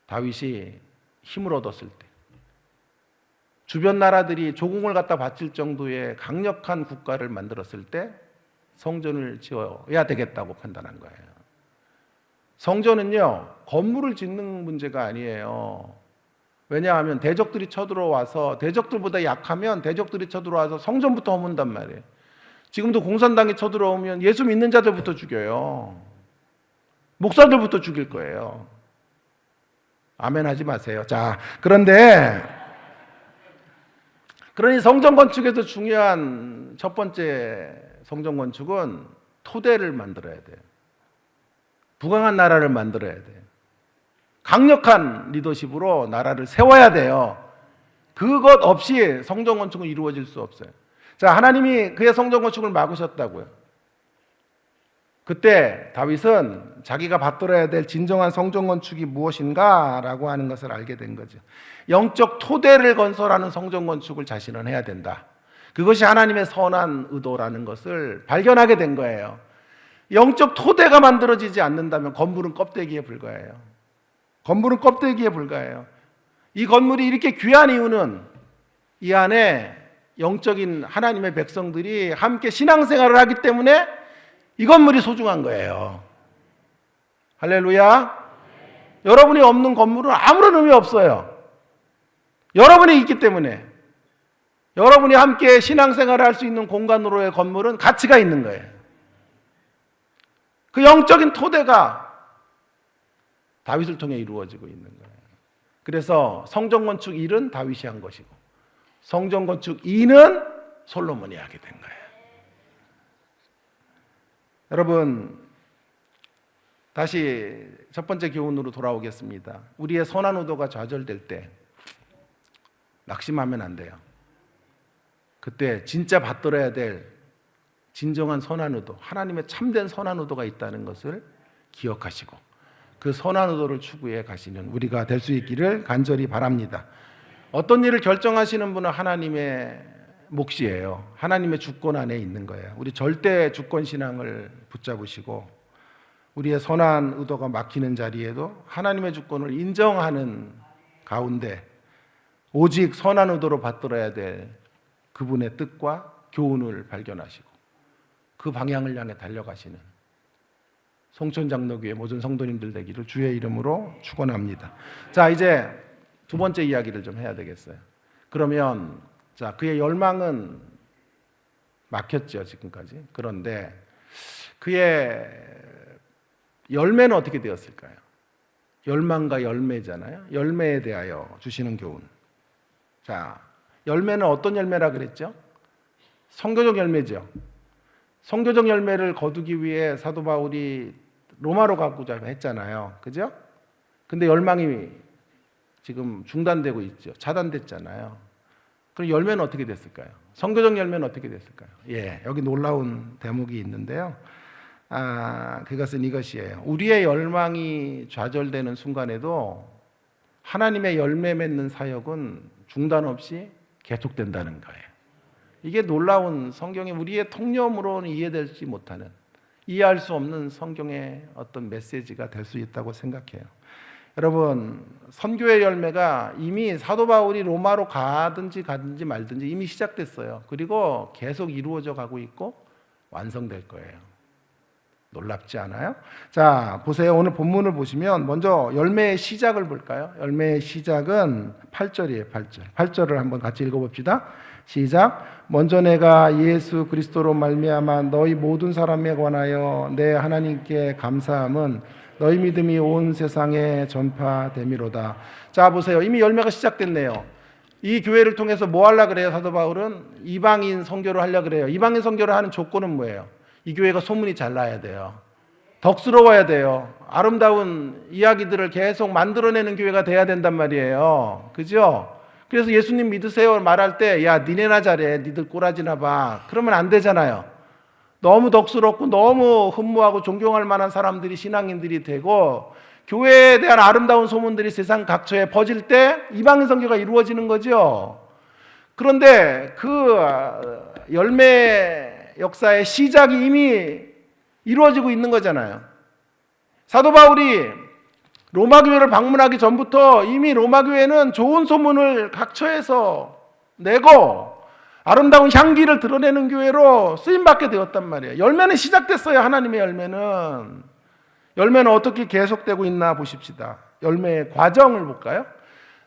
다윗이 힘을 얻었을 때. 주변 나라들이 조공을 갖다 바칠 정도의 강력한 국가를 만들었을 때 성전을 지어야 되겠다고 판단한 거예요. 성전은요, 건물을 짓는 문제가 아니에요. 왜냐하면 대적들이 쳐들어와서, 대적들보다 약하면 대적들이 쳐들어와서 성전부터 허문단 말이에요. 지금도 공산당이 쳐들어오면 예수 믿는 자들부터 죽여요. 목사들부터 죽일 거예요. 아멘 하지 마세요. 자, 그러니 성전 건축에서 중요한 첫 번째 성전 건축은 토대를 만들어야 돼요. 부강한 나라를 만들어야 돼요. 강력한 리더십으로 나라를 세워야 돼요. 그것 없이 성전 건축은 이루어질 수 없어요. 자, 하나님이 그의 성전 건축을 막으셨다고요. 그때 다윗은 자기가 받들어야 될 진정한 성전 건축이 무엇인가 라고 하는 것을 알게 된 거죠. 영적 토대를 건설하는 성전 건축을 자신은 해야 된다. 그것이 하나님의 선한 의도라는 것을 발견하게 된 거예요. 영적 토대가 만들어지지 않는다면 건물은 껍데기에 불과해요. 건물은 껍데기에 불과해요. 이 건물이 이렇게 귀한 이유는 이 안에 영적인 하나님의 백성들이 함께 신앙생활을 하기 때문에 이 건물이 소중한 거예요. 할렐루야. 여러분이 없는 건물은 아무런 의미 없어요. 여러분이 있기 때문에, 여러분이 함께 신앙생활을 할 수 있는 공간으로의 건물은 가치가 있는 거예요. 그 영적인 토대가 다윗을 통해 이루어지고 있는 거예요. 그래서 성전 건축 1은 다윗이 한 것이고 성전 건축 2는 솔로몬이 하게 된 거예요. 여러분, 다시 첫 번째 교훈으로 돌아오겠습니다. 우리의 선한 의도가 좌절될 때 낙심하면 안 돼요. 그때 진짜 받들어야 될 진정한 선한 의도, 하나님의 참된 선한 의도가 있다는 것을 기억하시고 그 선한 의도를 추구해 가시는 우리가 될 수 있기를 간절히 바랍니다. 어떤 일을 결정하시는 분은 하나님의 몫이에요. 하나님의 주권 안에 있는 거예요. 우리 절대 주권 신앙을 붙잡으시고 우리의 선한 의도가 막히는 자리에도 하나님의 주권을 인정하는 가운데 오직 선한 의도로 받들어야 될 그분의 뜻과 교훈을 발견하시고 그 방향을 향해 달려가시는 송천장로교회 모든 성도님들 되기를 주의 이름으로 축원합니다. 자, 이제 두 번째 이야기를 좀 해야 되겠어요. 그러면 자, 그의 열망은 막혔죠, 지금까지. 그런데 그의 열매는 어떻게 되었을까요? 열망과 열매잖아요. 열매에 대하여 주시는 교훈. 자, 열매는 어떤 열매라 그랬죠? 성교적 열매죠. 성교적 열매를 거두기 위해 사도 바울이 로마로 가고자 했잖아요. 그죠? 근데 열망이 지금 중단되고 있죠. 차단됐잖아요. 그럼 열매는 어떻게 됐을까요? 성교적 열매는 어떻게 됐을까요? 예, 여기 놀라운 대목이 있는데요. 그것은 이것이에요. 우리의 열망이 좌절되는 순간에도 하나님의 열매 맺는 사역은 중단 없이 계속된다는 거예요. 이게 놀라운 성경의 우리의 통념으로는 이해되지 못하는, 이해할 수 없는 성경의 어떤 메시지가 될 수 있다고 생각해요. 여러분, 선교의 열매가 이미 사도 바울이 로마로 가든지 말든지 이미 시작됐어요. 그리고 계속 이루어져 가고 있고 완성될 거예요. 놀랍지 않아요? 자, 보세요. 오늘 본문을 보시면 먼저 열매의 시작을 볼까요? 열매의 시작은 8절이에요. 8절. 8절을 한번 같이 읽어봅시다. 시작. 먼저 내가 예수 그리스도로 말미암아 너희 모든 사람에 관하여 내 하나님께 감사함은 너희 믿음이 온 세상에 전파됨이로다. 자, 보세요. 이미 열매가 시작됐네요. 이 교회를 통해서 뭐 하려고 그래요? 사도 바울은 이방인 선교를 하려고 그래요. 이방인 선교를 하는 조건은 뭐예요? 이 교회가 소문이 잘 나야 돼요. 덕스러워야 돼요. 아름다운 이야기들을 계속 만들어내는 교회가 돼야 된단 말이에요. 그죠? 그래서 예수님 믿으세요 말할 때, 야, 니네나 잘해, 니들 꼬라지나 봐, 그러면 안 되잖아요. 너무 덕스럽고 너무 흠모하고 존경할 만한 사람들이 신앙인들이 되고 교회에 대한 아름다운 소문들이 세상 각처에 퍼질 때 이방인 선교가 이루어지는 거죠. 그런데 그 열매 역사의 시작이 이미 이루어지고 있는 거잖아요. 사도 바울이 로마 교회를 방문하기 전부터 이미 로마 교회는 좋은 소문을 각처에서 내고 아름다운 향기를 드러내는 교회로 쓰임받게 되었단 말이에요. 열매는 시작됐어요. 하나님의 열매는. 열매는 어떻게 계속되고 있나 보십시다. 열매의 과정을 볼까요?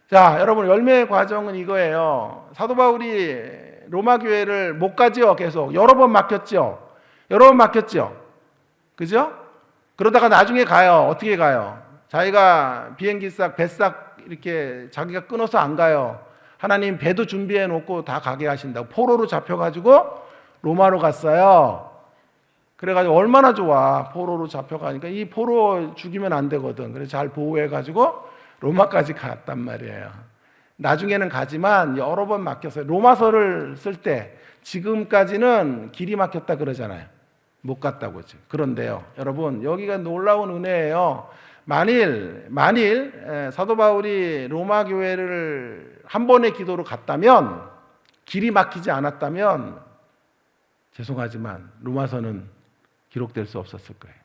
자, 여러분, 열매의 과정은 이거예요. 사도 바울이 로마 교회를 못 가죠. 계속 여러 번 맡겼죠. 여러 번 맡겼죠. 그죠? 그러다가 나중에 가요. 어떻게 가요? 자기가 비행기싹, 배싹 이렇게 자기가 끊어서 안 가요. 하나님 배도 준비해 놓고 다 가게 하신다고. 포로로 잡혀가지고 로마로 갔어요. 그래가지고 얼마나 좋아. 포로로 잡혀가니까 이 포로 죽이면 안 되거든. 그래서 잘 보호해가지고 로마까지 갔단 말이에요. 나중에는 가지만 여러 번 막혔어요. 로마서를 쓸 때 지금까지는 길이 막혔다 그러잖아요. 못 갔다고죠. 그런데요, 여러분, 여기가 놀라운 은혜예요. 만일 사도 바울이 로마 교회를 한 번의 기도로 갔다면, 길이 막히지 않았다면 죄송하지만 로마서는 기록될 수 없었을 거예요.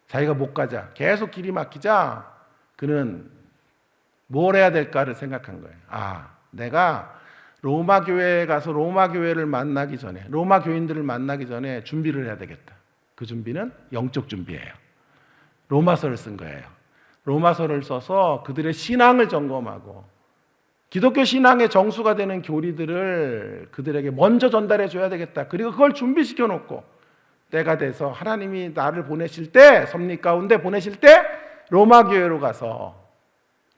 자기가 못 가자, 계속 길이 막히자 그는 뭘 해야 될까를 생각한 거예요. 내가 로마 교회에 가서 로마 교회를 만나기 전에, 로마 교인들을 만나기 전에 준비를 해야 되겠다. 그 준비는 영적 준비예요. 로마서를 쓴 거예요. 로마서를 써서 그들의 신앙을 점검하고 기독교 신앙의 정수가 되는 교리들을 그들에게 먼저 전달해 줘야 되겠다. 그리고 그걸 준비시켜 놓고 때가 돼서 하나님이 나를 보내실 때, 섭리 가운데 보내실 때 로마 교회로 가서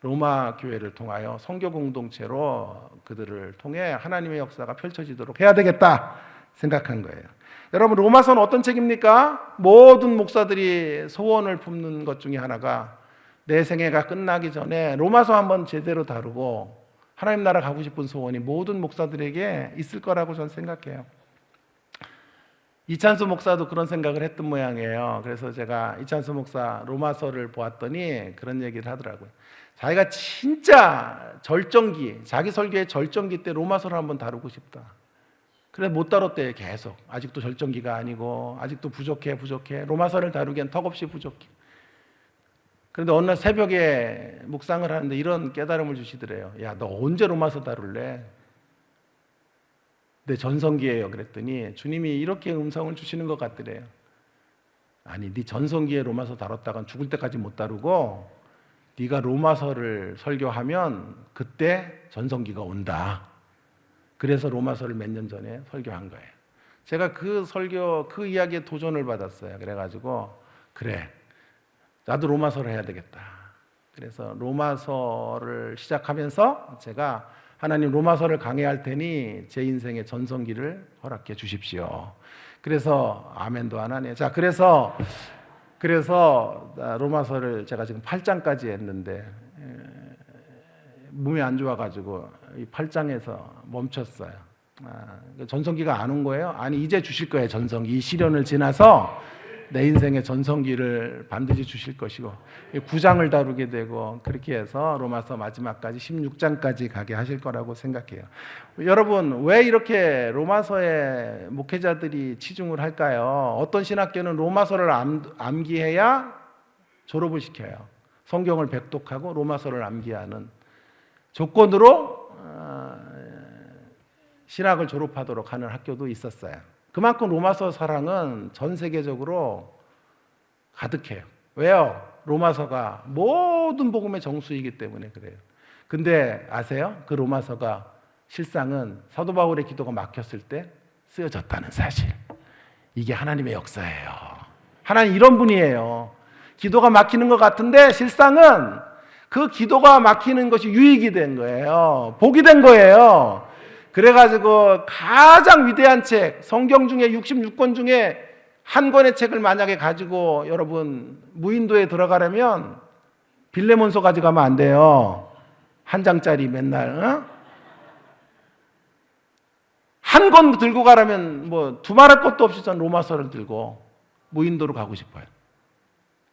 로마 교회를 통하여 선교 공동체로 그들을 통해 하나님의 역사가 펼쳐지도록 해야 되겠다 생각한 거예요. 여러분, 로마서는 어떤 책입니까? 모든 목사들이 소원을 품는 것 중에 하나가 내 생애가 끝나기 전에 로마서 한번 제대로 다루고 하나님 나라 가고 싶은 소원이 모든 목사들에게 있을 거라고 저는 생각해요. 이찬수 목사도 그런 생각을 했던 모양이에요. 그래서 제가 이찬수 목사 로마서를 보았더니 그런 얘기를 하더라고요. 자기가 진짜 절정기, 자기 설교의 절정기 때 로마서를 한번 다루고 싶다. 그래 못 다뤘대요. 계속. 아직도 절정기가 아니고 아직도 부족해. 로마서를 다루기엔 턱없이 부족해. 그런데 어느 날 새벽에 묵상을 하는데 이런 깨달음을 주시더래요. 야, 너 언제 로마서 다룰래? 내 전성기예요. 그랬더니 주님이 이렇게 음성을 주시는 것 같더래요. 아니, 네 전성기에 로마서 다뤘다간 죽을 때까지 못 다루고 네가 로마서를 설교하면 그때 전성기가 온다. 그래서 로마서를 몇 년 전에 설교한 거예요. 제가 그 설교, 그 이야기에 도전을 받았어요. 그래가지고 그래, 나도 로마서를 해야 되겠다. 그래서 로마서를 시작하면서 제가 하나님 로마서를 강해할 테니 제 인생의 전성기를 허락해 주십시오. 그래서 아멘도 안 하네요. 자, 그래서 로마서를 제가 지금 8장까지 했는데 몸이 안 좋아가지고 이 8장에서 멈췄어요. 전성기가 안 온 거예요? 아니, 이제 주실 거예요. 전성기. 이 시련을 지나서 내 인생의 전성기를 반드시 주실 것이고 9장을 다루게 되고 그렇게 해서 로마서 마지막까지 16장까지 가게 하실 거라고 생각해요. 여러분, 왜 이렇게 로마서에 목회자들이 치중을 할까요? 어떤 신학교는 로마서를 암기해야 졸업을 시켜요. 성경을 백독하고 로마서를 암기하는 조건으로 신학을 졸업하도록 하는 학교도 있었어요. 그만큼 로마서 사랑은 전 세계적으로 가득해요. 왜요? 로마서가 모든 복음의 정수이기 때문에 그래요. 근데 아세요? 그 로마서가 실상은 사도 바울의 기도가 막혔을 때 쓰여졌다는 사실. 이게 하나님의 역사예요. 하나님 이런 분이에요. 기도가 막히는 것 같은데 실상은 그 기도가 막히는 것이 유익이 된 거예요. 복이 된 거예요. 그래가지고 가장 위대한 책, 성경 중에 66권 중에 한 권의 책을 만약에 가지고 여러분 무인도에 들어가려면 빌레몬서 가져가면 안 돼요. 한 장짜리 맨날 한 권 들고 가려면 뭐 두말할 것도 없이 전 로마서를 들고 무인도로 가고 싶어요.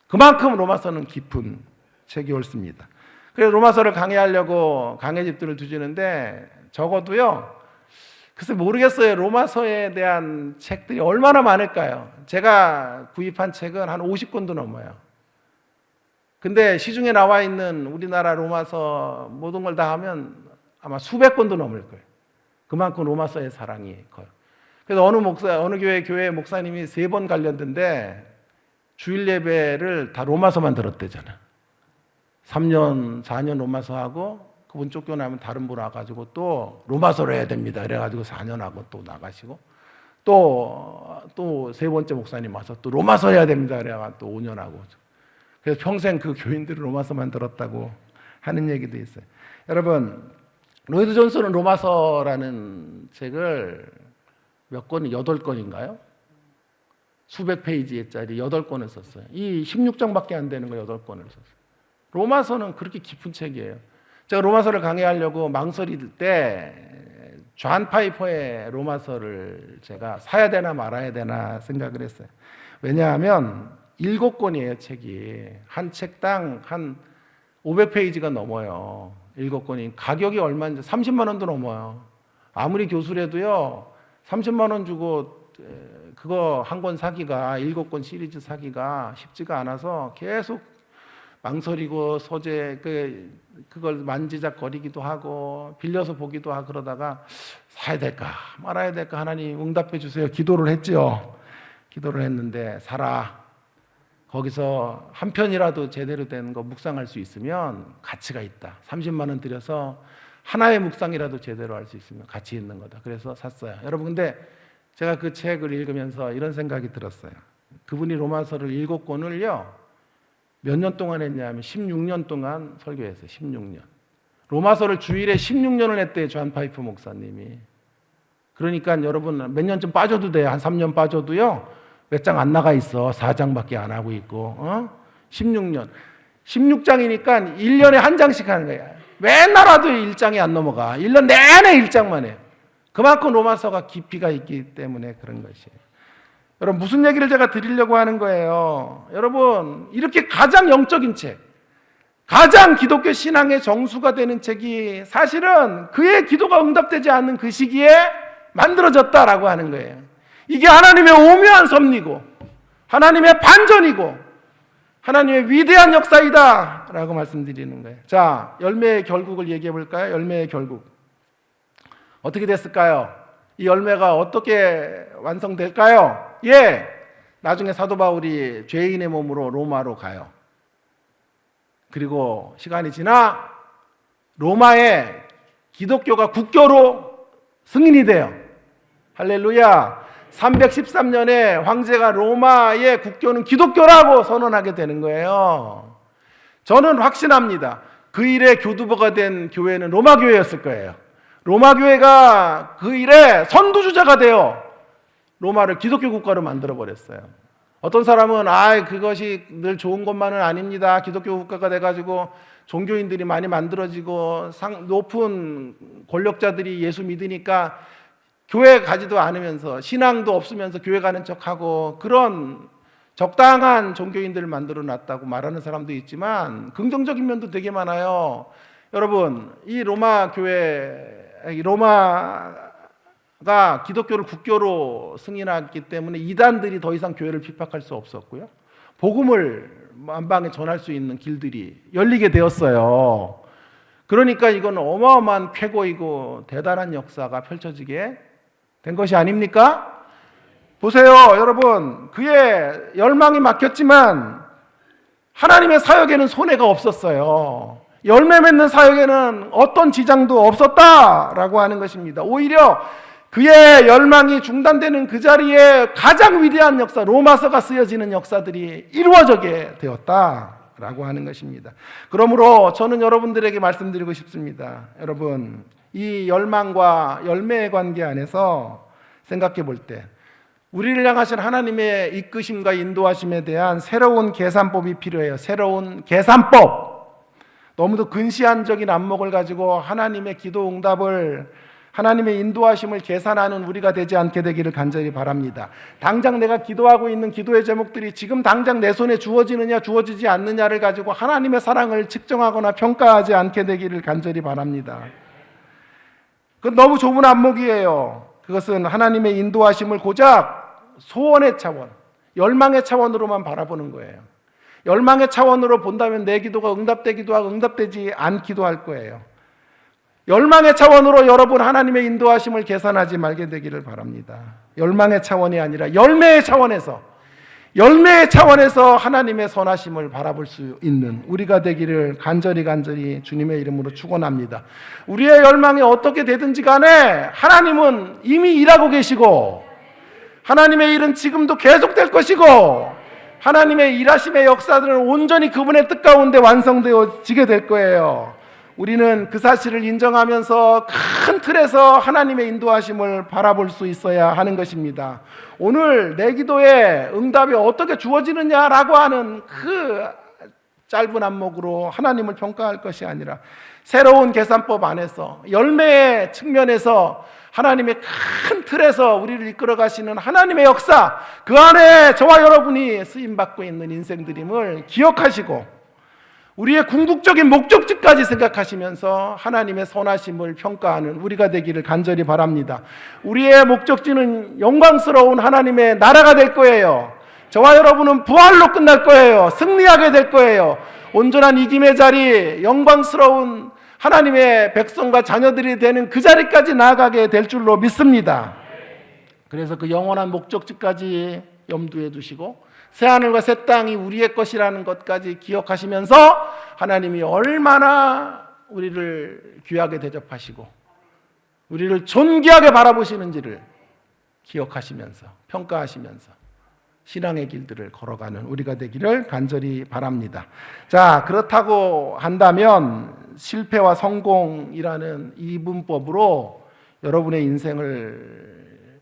그만큼 로마서는 깊은 책이 옳습니다. 그래서 로마서를 강의하려고 강의집들을 두시는데 적어도요, 글쎄 모르겠어요. 로마서에 대한 책들이 얼마나 많을까요? 제가 구입한 책은 한 50권도 넘어요. 근데 시중에 나와 있는 우리나라 로마서 모든 걸 다 하면 아마 수백 권도 넘을 거예요. 그만큼 로마서의 사랑이 커요. 그래서 어느 교회 목사님이 3번 관련된데 주일 예배를 다 로마서만 들었대잖아. 3년, 4년 로마서 하고 그분 쫓겨나면 다른 분 와가지고 또 로마서로 해야 됩니다. 그래가지고 4년 하고 또 나가시고 또 3번째 목사님 와서 또 로마서 해야 됩니다. 그래가지고 또 5년 하고. 그래서 평생 그 교인들이 로마서만 들었다고 하는 얘기도 있어요. 여러분, 로이드 존슨은 로마서라는 책을 몇 권, 8권인가요? 수백 페이지짜리 8권을 썼어요. 이 16장밖에 안 되는 거 8권을 썼어요. 로마서는 그렇게 깊은 책이에요. 제가 로마서를 강의하려고 망설일 때 존 파이퍼의 로마서를 제가 사야 되나 말아야 되나 생각을 했어요. 왜냐하면 7권이에요, 책이. 한 책당 한 500페이지가 넘어요. 7권이. 가격이 얼마인지 30만 원도 넘어요. 아무리 교수래도요, 30만 원 주고 그거 한 권 사기가, 7권 시리즈 사기가 쉽지가 않아서 계속 망설이고 소재 그걸 만지작거리기도 하고 빌려서 보기도 하고 그러다가 사야 될까 말아야 될까 하나님 응답해 주세요. 기도를 했죠. 기도를 했는데 사라. 거기서 한 편이라도 제대로 된 거 묵상할 수 있으면 가치가 있다. 30만 원 들여서 하나의 묵상이라도 제대로 할 수 있으면 가치 있는 거다. 그래서 샀어요. 여러분, 근데 제가 그 책을 읽으면서 이런 생각이 들었어요. 그분이 로마서를 7권을요 몇 년 동안 했냐면 16년 동안 설교했어요. 16년. 로마서를 주일에 16년을 했대요. 존 파이프 목사님이. 그러니까 여러분 몇 년쯤 빠져도 돼요. 한 3년 빠져도요. 몇 장 안 나가 있어. 4장밖에 안 하고 있고. 16년. 16장이니까 1년에 한 장씩 하는 거야. 맨날 와도 1장이 안 넘어가. 1년 내내 1장만 해요. 그만큼 로마서가 깊이가 있기 때문에 그런 것이에요. 여러분, 무슨 얘기를 제가 드리려고 하는 거예요? 여러분, 이렇게 가장 영적인 책, 가장 기독교 신앙의 정수가 되는 책이 사실은 그의 기도가 응답되지 않는 그 시기에 만들어졌다라고 하는 거예요. 이게 하나님의 오묘한 섭리고 하나님의 반전이고 하나님의 위대한 역사이다 라고 말씀드리는 거예요. 자, 열매의 결국을 얘기해 볼까요? 열매의 결국 어떻게 됐을까요? 이 열매가 어떻게 완성될까요? 나중에 사도 바울이 죄인의 몸으로 로마로 가요. 그리고 시간이 지나 로마에 기독교가 국교로 승인이 돼요. 할렐루야. 313년에 황제가 로마의 국교는 기독교라고 선언하게 되는 거예요. 저는 확신합니다. 그 일에 교두보가 된 교회는 로마 교회였을 거예요. 로마 교회가 그 일에 선두주자가 되어 로마를 기독교 국가로 만들어 버렸어요. 어떤 사람은 그것이 늘 좋은 것만은 아닙니다. 기독교 국가가 돼가지고 종교인들이 많이 만들어지고 높은 권력자들이 예수 믿으니까 교회 가지도 않으면서 신앙도 없으면서 교회 가는 척하고 그런 적당한 종교인들을 만들어 놨다고 말하는 사람도 있지만 긍정적인 면도 되게 많아요. 여러분, 이 로마가 기독교를 국교로 승인했기 때문에 이단들이 더 이상 교회를 핍박할 수 없었고요. 복음을 만방에 전할 수 있는 길들이 열리게 되었어요. 그러니까 이건 어마어마한 쾌거이고 대단한 역사가 펼쳐지게 된 것이 아닙니까? 보세요, 여러분. 그의 열망이 막혔지만 하나님의 사역에는 손해가 없었어요. 열매 맺는 사역에는 어떤 지장도 없었다라고 하는 것입니다. 오히려 그의 열망이 중단되는 그 자리에 가장 위대한 역사, 로마서가 쓰여지는 역사들이 이루어지게 되었다라고 하는 것입니다. 그러므로 저는 여러분들에게 말씀드리고 싶습니다. 여러분, 이 열망과 열매의 관계 안에서 생각해 볼 때 우리를 향하신 하나님의 이끄심과 인도하심에 대한 새로운 계산법이 필요해요. 새로운 계산법. 너무도 근시안적인 안목을 가지고 하나님의 기도 응답을, 하나님의 인도하심을 계산하는 우리가 되지 않게 되기를 간절히 바랍니다. 당장 내가 기도하고 있는 기도의 제목들이 지금 당장 내 손에 주어지느냐 주어지지 않느냐를 가지고 하나님의 사랑을 측정하거나 평가하지 않게 되기를 간절히 바랍니다. 그건 너무 좁은 안목이에요. 그것은 하나님의 인도하심을 고작 소원의 차원, 열망의 차원으로만 바라보는 거예요. 열망의 차원으로 본다면 내 기도가 응답되기도 하고 응답되지 않기도 할 거예요. 열망의 차원으로 여러분 하나님의 인도하심을 계산하지 말게 되기를 바랍니다. 열망의 차원이 아니라 열매의 차원에서 하나님의 선하심을 바라볼 수 있는 우리가 되기를 간절히 주님의 이름으로 축원합니다. 우리의 열망이 어떻게 되든지 간에 하나님은 이미 일하고 계시고 하나님의 일은 지금도 계속될 것이고 하나님의 일하심의 역사들은 온전히 그분의 뜻 가운데 완성되어지게 될 거예요. 우리는 그 사실을 인정하면서 큰 틀에서 하나님의 인도하심을 바라볼 수 있어야 하는 것입니다. 오늘 내 기도에 응답이 어떻게 주어지느냐라고 하는 그 짧은 안목으로 하나님을 평가할 것이 아니라 새로운 계산법 안에서 열매의 측면에서 하나님의 큰 틀에서 우리를 이끌어 가시는 하나님의 역사, 그 안에 저와 여러분이 쓰임받고 있는 인생들임을 기억하시고 우리의 궁극적인 목적지까지 생각하시면서 하나님의 선하심을 평가하는 우리가 되기를 간절히 바랍니다. 우리의 목적지는 영광스러운 하나님의 나라가 될 거예요. 저와 여러분은 부활로 끝날 거예요. 승리하게 될 거예요. 온전한 이김의 자리, 영광스러운 하나님의 백성과 자녀들이 되는 그 자리까지 나아가게 될 줄로 믿습니다. 그래서 그 영원한 목적지까지 염두에 두시고 새하늘과 새 땅이 우리의 것이라는 것까지 기억하시면서 하나님이 얼마나 우리를 귀하게 대접하시고 우리를 존귀하게 바라보시는지를 기억하시면서 평가하시면서 신앙의 길들을 걸어가는 우리가 되기를 간절히 바랍니다. 자, 그렇다고 한다면 실패와 성공이라는 이 문법으로 여러분의 인생을,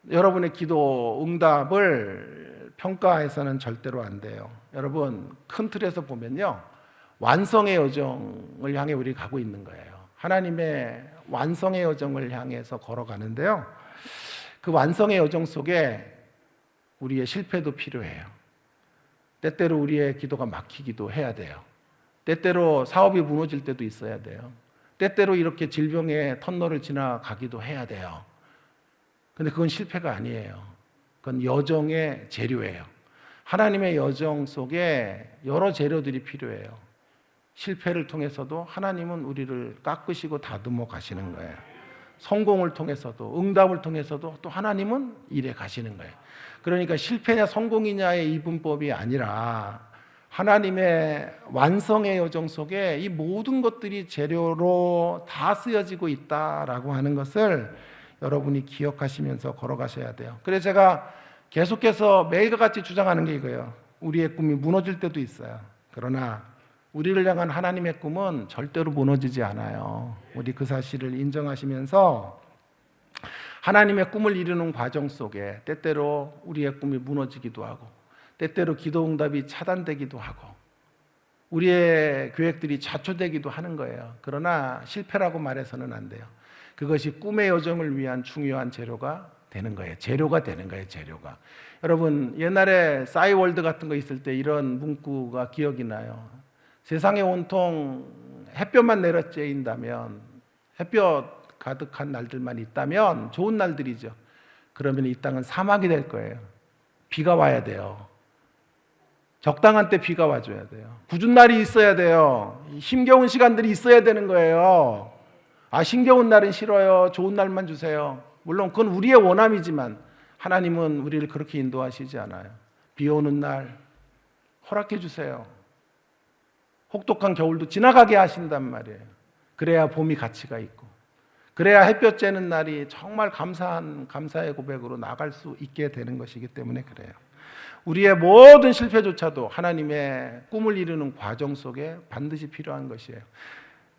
여러분의 기도 응답을 평가해서는 절대로 안 돼요. 여러분, 큰 틀에서 보면요, 완성의 여정을 향해 우리 가고 있는 거예요. 하나님의 완성의 여정을 향해서 걸어가는데요, 그 완성의 여정 속에 우리의 실패도 필요해요. 때때로 우리의 기도가 막히기도 해야 돼요. 때때로 사업이 무너질 때도 있어야 돼요. 때때로 이렇게 질병의 터널을 지나가기도 해야 돼요. 근데 그건 실패가 아니에요. 그건 여정의 재료예요. 하나님의 여정 속에 여러 재료들이 필요해요. 실패를 통해서도 하나님은 우리를 깎으시고 다듬어 가시는 거예요. 성공을 통해서도, 응답을 통해서도 또 하나님은 일해 가시는 거예요. 그러니까 실패냐 성공이냐의 이분법이 아니라 하나님의 완성의 여정 속에 이 모든 것들이 재료로 다 쓰여지고 있다라고 하는 것을 여러분이 기억하시면서 걸어가셔야 돼요. 그래서 제가 계속해서 매일과 같이 주장하는 게 이거예요. 우리의 꿈이 무너질 때도 있어요. 그러나 우리를 향한 하나님의 꿈은 절대로 무너지지 않아요. 우리 그 사실을 인정하시면서 하나님의 꿈을 이루는 과정 속에 때때로 우리의 꿈이 무너지기도 하고 때때로 기도 응답이 차단되기도 하고 우리의 계획들이 좌초되기도 하는 거예요. 그러나 실패라고 말해서는 안 돼요. 그것이 꿈의 여정을 위한 중요한 재료가 되는 거예요. 재료가 되는 거예요. 재료가. 여러분, 옛날에 싸이월드 같은 거 있을 때 이런 문구가 기억이 나요. 세상에 온통 햇볕만 내려쬐인다면, 햇볕 가득한 날들만 있다면 좋은 날들이죠. 그러면 이 땅은 사막이 될 거예요. 비가 와야 돼요. 적당한 때 비가 와줘야 돼요. 궂은 날이 있어야 돼요. 힘겨운 시간들이 있어야 되는 거예요. 아, 힘겨운 날은 싫어요. 좋은 날만 주세요. 물론 그건 우리의 원함이지만 하나님은 우리를 그렇게 인도하시지 않아요. 비 오는 날 허락해 주세요. 혹독한 겨울도 지나가게 하신단 말이에요. 그래야 봄이 가치가 있고 그래야 햇볕 쬐는 날이 정말 감사의 고백으로 나갈 수 있게 되는 것이기 때문에 그래요. 우리의 모든 실패조차도 하나님의 꿈을 이루는 과정 속에 반드시 필요한 것이에요.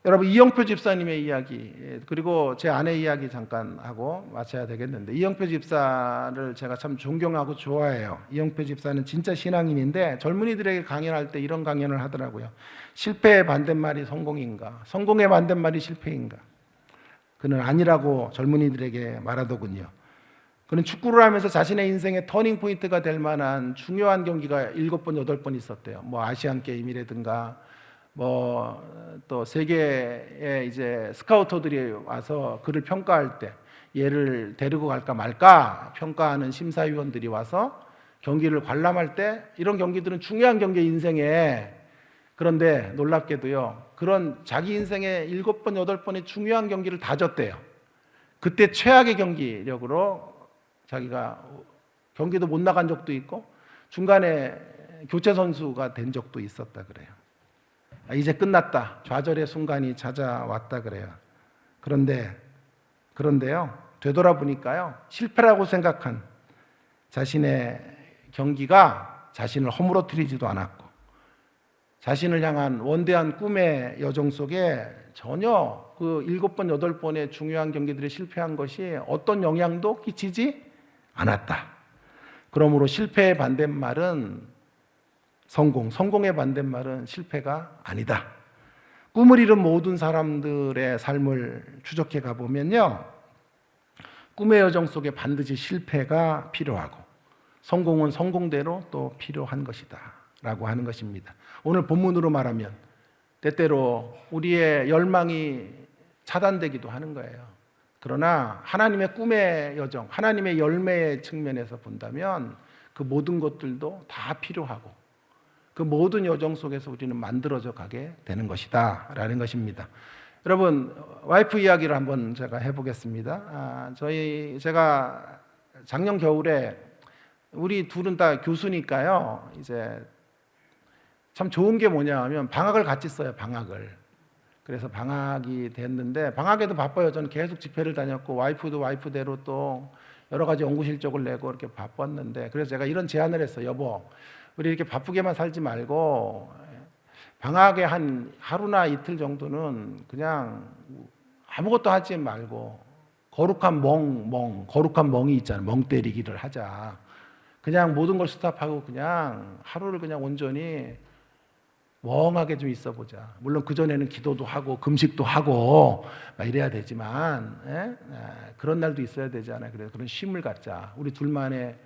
여러분, 이영표 집사님의 이야기 그리고 제 아내 이야기 잠깐 하고 마쳐야 되겠는데, 이영표 집사를 제가 참 존경하고 좋아해요. 이영표 집사는 진짜 신앙인인데 젊은이들에게 강연할 때 이런 강연을 하더라고요. 실패의 반대말이 성공인가? 성공의 반대말이 실패인가? 그는 아니라고 젊은이들에게 말하더군요. 그는 축구를 하면서 자신의 인생의 터닝 포인트가 될 만한 중요한 경기가 7번, 8번 있었대요. 뭐 아시안 게임이라든가 뭐 또 세계의 이제 스카우터들이 와서 그를 평가할 때 얘를 데리고 갈까 말까 평가하는 심사위원들이 와서 경기를 관람할 때 이런 경기들은 중요한 경기 인생에 그런데 놀랍게도요, 그런 자기 인생의 7번, 8번의 중요한 경기를 다 졌대요. 그때 최악의 경기력으로 자기가 경기도 못 나간 적도 있고 중간에 교체 선수가 된 적도 있었다 그래요. 이제 끝났다. 좌절의 순간이 찾아왔다 그래요. 그런데요, 되돌아보니까요, 실패라고 생각한 자신의 경기가 자신을 허물어뜨리지도 않았고 자신을 향한 원대한 꿈의 여정 속에 전혀 그 7번, 8번의 중요한 경기들이 실패한 것이 어떤 영향도 끼치지 않았다. 그러므로 실패의 반대말은 성공, 성공의 반대말은 실패가 아니다. 꿈을 이룬 모든 사람들의 삶을 추적해 가보면요, 꿈의 여정 속에 반드시 실패가 필요하고 성공은 성공대로 또 필요한 것이다 라고 하는 것입니다. 오늘 본문으로 말하면 때때로 우리의 열망이 차단되기도 하는 거예요. 그러나 하나님의 꿈의 여정, 하나님의 열매의 측면에서 본다면 그 모든 것들도 다 필요하고 그 모든 여정 속에서 우리는 만들어져 가게 되는 것이다 라는 것입니다. 여러분, 와이프 이야기를 한번 제가 해보겠습니다. 제가 작년 겨울에 우리 둘은 다 교수니까요, 이제 참 좋은 게 뭐냐 하면 방학을 같이 써요, 방학을. 그래서 방학이 됐는데 방학에도 바빠요. 저는 계속 집회를 다녔고 와이프도 와이프대로 또 여러 가지 연구 실적을 내고 이렇게 바빴는데, 그래서 제가 이런 제안을 했어요. 여보, 우리 이렇게 바쁘게만 살지 말고 방학에 한 하루나 이틀 정도는 그냥 아무것도 하지 말고 거룩한 멍이 있잖아요. 멍 때리기를 하자. 그냥 모든 걸 스탑하고 그냥 하루를 그냥 온전히 멍하게 좀 있어 보자. 물론 그전에는 기도도 하고 금식도 하고 막 이래야 되지만 그런 날도 있어야 되잖아요. 그래서 그런 쉼을 갖자. 우리 둘만의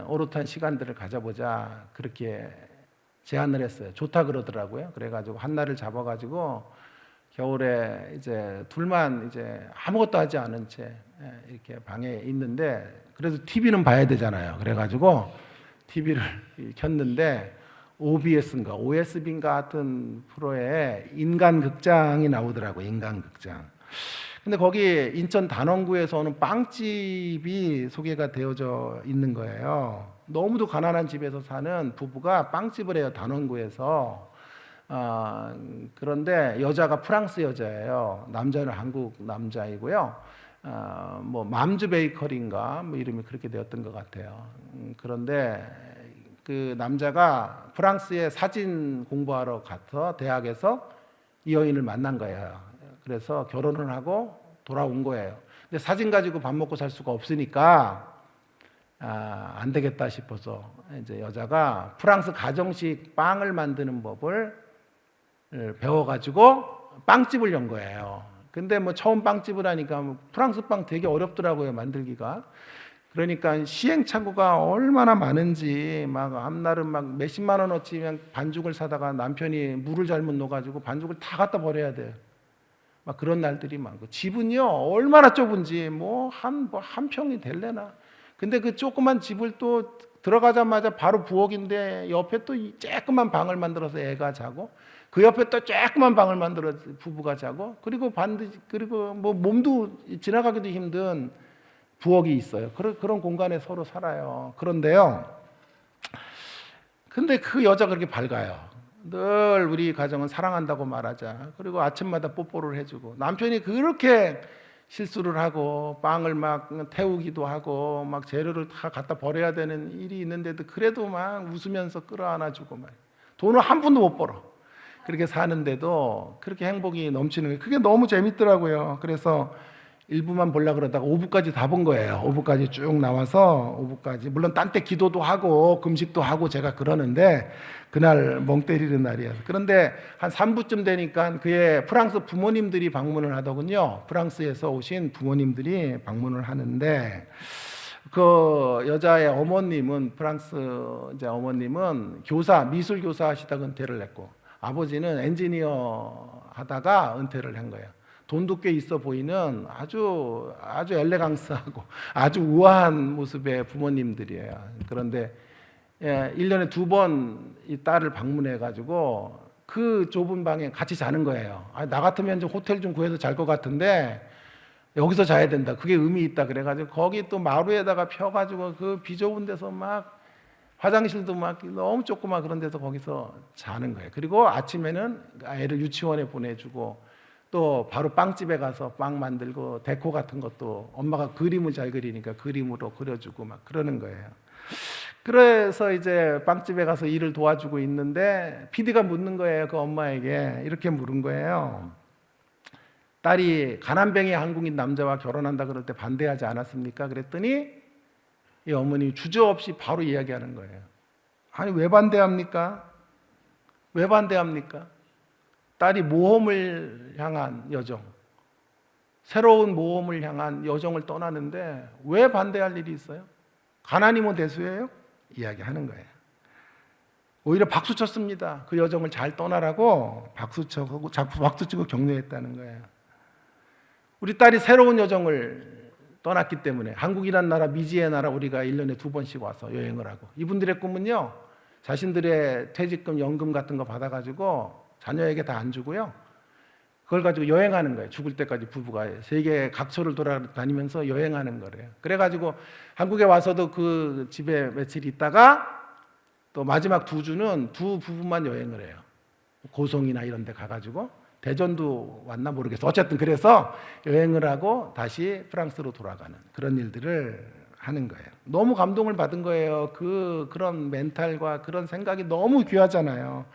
오롯한 시간들을 가져보자. 그렇게 제안을 했어요. 좋다 그러더라고요. 그래가지고 한 날을 잡아가지고 겨울에 이제 둘만 이제 아무것도 하지 않은 채 이렇게 방에 있는데, 그래도 TV는 봐야 되잖아요. 그래가지고 TV를 켰는데 OBS인가 OSB인가 같은 프로에 인간극장이 나오더라고요. 인간극장. 근데 거기 인천 단원구에서 오는 빵집이 소개가 되어져 있는 거예요. 너무도 가난한 집에서 사는 부부가 빵집을 해요, 단원구에서. 그런데 여자가 프랑스 여자예요. 남자는 한국 남자이고요. 뭐 맘즈 베이커리인가 뭐 이름이 그렇게 되었던 것 같아요. 그런데 그 남자가 프랑스에 사진 공부하러 가서 대학에서 이 여인을 만난 거예요. 그래서 결혼을 하고 돌아온 거예요. 근데 사진 가지고 밥 먹고 살 수가 없으니까 안 되겠다 싶어서 이제 여자가 프랑스 가정식 빵을 만드는 법을 배워가지고 빵집을 연 거예요. 근데 뭐 처음 빵집을 하니까 프랑스 빵 되게 어렵더라고요, 만들기가. 그러니까 시행착오가 얼마나 많은지 막 앞날은 막 몇십만 원어치 그냥 반죽을 사다가 남편이 물을 잘못 넣어가지고 반죽을 다 갖다 버려야 돼요. 막 그런 날들이 많고, 집은요 얼마나 좁은지 뭐 한 평이 될래나. 근데 그 조그만 집을 또 들어가자마자 바로 부엌인데 옆에 또 조그만 방을 만들어서 애가 자고, 그 옆에 또 조그만 방을 만들어서 부부가 자고, 그리고 그리고 뭐 몸도 지나가기도 힘든 부엌이 있어요. 그런 공간에 서로 살아요. 그런데요, 근데 그 여자가 그렇게 밝아요. 늘 우리 가정은 사랑한다고 말하자. 그리고 아침마다 뽀뽀를 해주고, 남편이 그렇게 실수를 하고 빵을 막 태우기도 하고 막 재료를 다 갖다 버려야 되는 일이 있는데도 그래도 막 웃으면서 끌어안아주고 막 돈을 한 푼도 못 벌어. 그렇게 사는데도 그렇게 행복이 넘치는 거예요. 그게 너무 재밌더라고요. 그래서 1부만 보려고 그러다가 5부까지 다 본 거예요. 5부까지 쭉 나와서 5부까지. 물론 딴 때 기도도 하고 금식도 하고 제가 그러는데 그날 멍 때리는 날이었어요. 그런데 한 3부쯤 되니까 그의 프랑스 부모님들이 방문을 하더군요. 프랑스에서 오신 부모님들이 방문을 하는데, 그 여자의 어머님은, 프랑스 이제 어머님은 미술 교사 하시다가 은퇴를 했고, 아버지는 엔지니어 하다가 은퇴를 한 거예요. 돈도 꽤 있어 보이는 아주 엘레강스하고 아주 우아한 모습의 부모님들이에요. 그런데 1년에 2번 이 딸을 방문해 가지고 그 좁은 방에 같이 자는 거예요. 나 같으면 좀 호텔 좀 구해서 잘 것 같은데 여기서 자야 된다. 그게 의미 있다. 그래가지고 거기 또 마루에다가 펴가지고 그 비좁은 데서 막 화장실도 막 너무 조그마 그런 데서 거기서 자는 거예요. 그리고 아침에는 애를 유치원에 보내주고 또 바로 빵집에 가서 빵 만들고 데코 같은 것도 엄마가 그림을 잘 그리니까 그림으로 그려주고 막 그러는 거예요. 그래서 이제 빵집에 가서 일을 도와주고 있는데 PD가 묻는 거예요. 그 엄마에게 이렇게 물은 거예요. 딸이 가난뱅이 한국인 남자와 결혼한다 그럴 때 반대하지 않았습니까? 그랬더니 이 어머니 주저없이 바로 이야기하는 거예요. 아니 왜 반대합니까? 왜 반대합니까? 딸이 모험을 향한 여정, 새로운 모험을 향한 여정을 떠나는데 왜 반대할 일이 있어요? 가난이면 대수예요? 이야기하는 거예요. 오히려 박수 쳤습니다. 그 여정을 잘 떠나라고 박수 치고 격려했다는 거예요. 우리 딸이 새로운 여정을 떠났기 때문에 한국이란 나라, 미지의 나라 우리가 1년에 2번씩 와서 여행을 하고 이분들의 꿈은요. 자신들의 퇴직금, 연금 같은 거 받아가지고 자녀에게 다 안 주고요. 그걸 가지고 여행하는 거예요. 죽을 때까지 부부가 세계 각처를 돌아다니면서 여행하는 거래요. 그래가지고 한국에 와서도 그 집에 며칠 있다가 또 마지막 2주는 두 부부만 여행을 해요. 고성이나 이런 데 가가지고 대전도 왔나 모르겠어. 어쨌든 그래서 여행을 하고 다시 프랑스로 돌아가는 그런 일들을 하는 거예요. 너무 감동을 받은 거예요. 그런 멘탈과 그런 생각이 너무 귀하잖아요.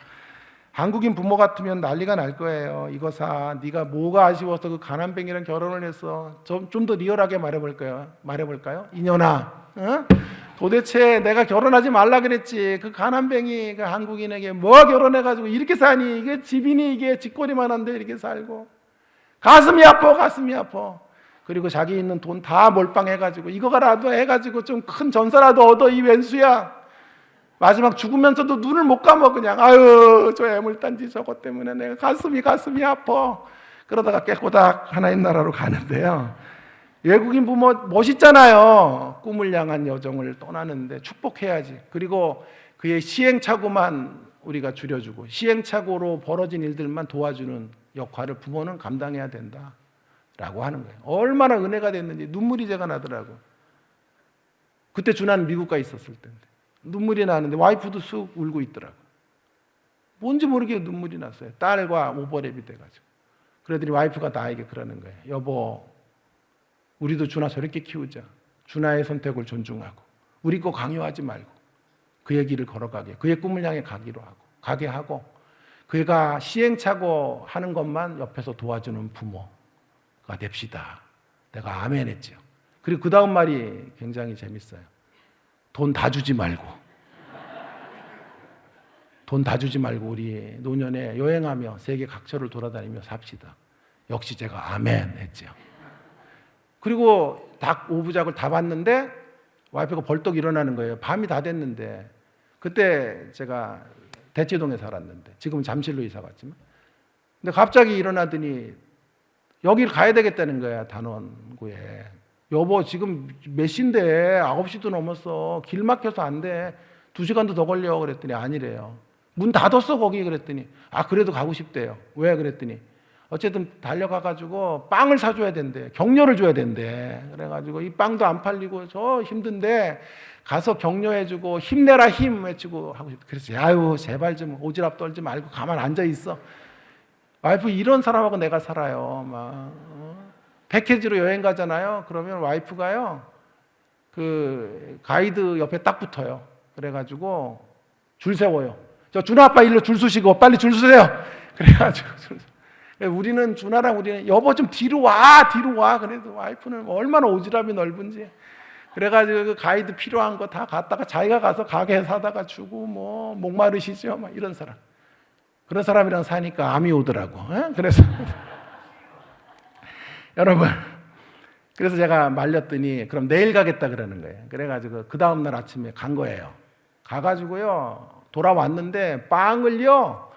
한국인 부모 같으면 난리가 날 거예요. 이거 사, 네가 뭐가 아쉬워서 그 가난뱅이랑 결혼을 했어. 좀 더 리얼하게 말해볼까요? 이년아, 어? 도대체 내가 결혼하지 말라 그랬지. 그 가난뱅이 그 한국인에게 뭐 결혼해가지고 이렇게 사니? 이게 집이니 이게 집거리만한데 이렇게 살고 가슴이 아파. 그리고 자기 있는 돈 다 몰빵해가지고 이거라도 해가지고 좀 큰 전사라도 얻어 이 왼수야. 마지막 죽으면서도 눈을 못 감아 그냥 아유 저 애물단지 저것 때문에 내가 가슴이 아파. 그러다가 깨꼬닥 하나님 나라로 가는데요. 외국인 부모 멋있잖아요. 꿈을 향한 여정을 떠나는데 축복해야지. 그리고 그의 시행착오만 우리가 줄여주고 시행착오로 벌어진 일들만 도와주는 역할을 부모는 감당해야 된다라고 하는 거예요. 얼마나 은혜가 됐는지 눈물이 제가 나더라고. 그때 준하는 미국 가 있었을 때인데 눈물이 나는데 와이프도 쑥 울고 있더라고. 뭔지 모르게 눈물이 났어요. 딸과 오버랩이 돼가지고. 그러더니 와이프가 나에게 그러는 거예요. 여보, 우리도 준하 저렇게 키우자. 준하의 선택을 존중하고 우리 거 강요하지 말고 그의 길을 걸어가게, 그의 꿈을 향해 가게 하고 그가 시행착오 하는 것만 옆에서 도와주는 부모가 됩시다. 내가 아멘 했죠. 그리고 그 다음 말이 굉장히 재밌어요. 돈 다 주지 말고 우리 노년에 여행하며 세계 각처를 돌아다니며 삽시다. 역시 제가 아멘 했죠. 그리고 닭 5부작을 다 봤는데 와이프가 벌떡 일어나는 거예요. 밤이 다 됐는데 그때 제가 대치동에 살았는데 지금은 잠실로 이사 갔지만 근데 갑자기 일어나더니 여기를 가야 되겠다는 거야. 단원구에. 여보 지금 몇 시인데 9시도 넘었어. 길 막혀서 안 돼. 2시간도 더 걸려. 그랬더니 아니래요. 문 닫았어 거기. 그랬더니 그래도 가고 싶대요. 왜? 그랬더니 어쨌든 달려가가지고 빵을 사줘야 된대. 격려를 줘야 된대. 그래가지고 이 빵도 안 팔리고 저 힘든데 가서 격려해주고 힘내라 힘 외치고 하고 싶대. 그래서 아유 제발 좀 오지랖 떨지 말고 가만 앉아있어. 와이프 이런 사람하고 내가 살아요. 패키지로 여행 가잖아요. 그러면 와이프가요 그 가이드 옆에 딱 붙어요. 그래가지고 줄 세워요. 저 준하 아빠 일로 줄 서시고 빨리 줄 서세요. 그래가지고 우리는 여보 좀 뒤로 와. 그래도 와이프는 얼마나 오지랖이 넓은지. 그래가지고 그 가이드 필요한 거 다 갖다가 자기가 가서 가게 사다가 주고 뭐 목마르시죠? 막 이런 사람. 그런 사람이랑 사니까 암이 오더라고. 그래서 여러분, 그래서 제가 말렸더니 그럼 내일 가겠다 그러는 거예요. 그래가지고 그 다음날 아침에 간 거예요. 가가지고요 돌아왔는데 빵을요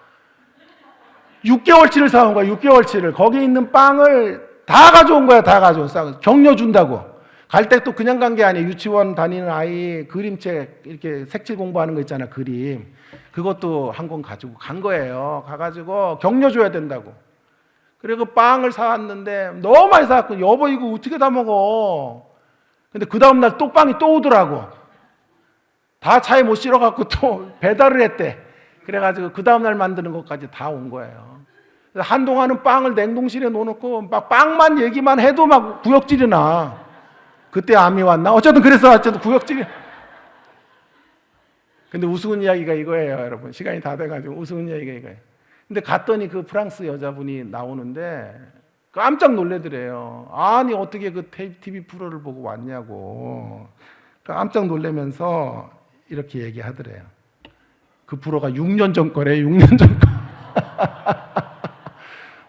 6개월치를 사온 거야. 6개월치를. 거기 있는 빵을 다 가져온 거야. 다 가져온. 격려 준다고. 갈 때 또 그냥 간 게 아니에요. 유치원 다니는 아이 그림책 이렇게 색칠 공부하는 거 있잖아. 그림. 그것도 한 권 가지고 간 거예요. 가가지고 격려 줘야 된다고. 그리고 빵을 사왔는데 너무 많이 사왔고, 여보 이거 어떻게 다 먹어? 근데 그 다음날 또 빵이 또 오더라고. 다 차에 못 실어갖고 또 배달을 했대. 그래가지고 그 다음날 만드는 것까지 다 온 거예요. 그래서 한동안은 빵을 냉동실에 넣어놓고 막 빵만 얘기만 해도 막 구역질이 나. 그때 암이 왔나? 어쨌든 그래서 어쨌든 구역질이. 근데 우스운 이야기가 이거예요, 여러분. 시간이 다 돼가지고 우스운 이야기가 이거예요. 근데 갔더니 그 프랑스 여자분이 나오는데 깜짝 놀래더래요. 아니 어떻게 그 TV 프로를 보고 왔냐고. 깜짝 놀래면서 이렇게 얘기하더래요. 그 프로가 6년 전 거래. 6년 전 거.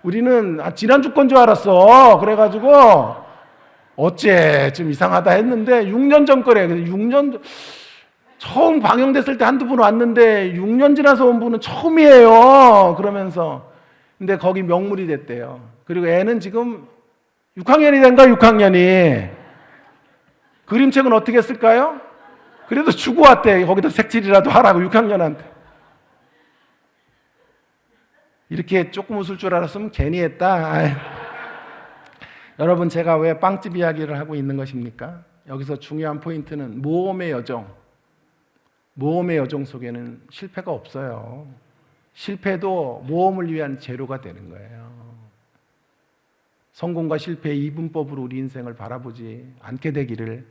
우리는 지난주 건 줄 알았어. 그래가지고 어째 좀 이상하다 했는데 6년 전 거래. 6년 처음 방영됐을 때 한두 분 왔는데 6년 지나서 온 분은 처음이에요. 그러면서 근데 거기 명물이 됐대요. 그리고 애는 지금 6학년이 된가 6학년이. 그림책은 어떻게 쓸까요? 그래도 주고 왔대. 거기다 색칠이라도 하라고 6학년한테. 이렇게 조금 웃을 줄 알았으면 괜히 했다. 아유. 여러분 제가 왜 빵집 이야기를 하고 있는 것입니까? 여기서 중요한 포인트는 모험의 여정. 모험의 여정 속에는 실패가 없어요. 실패도 모험을 위한 재료가 되는 거예요. 성공과 실패의 이분법으로 우리 인생을 바라보지 않게 되기를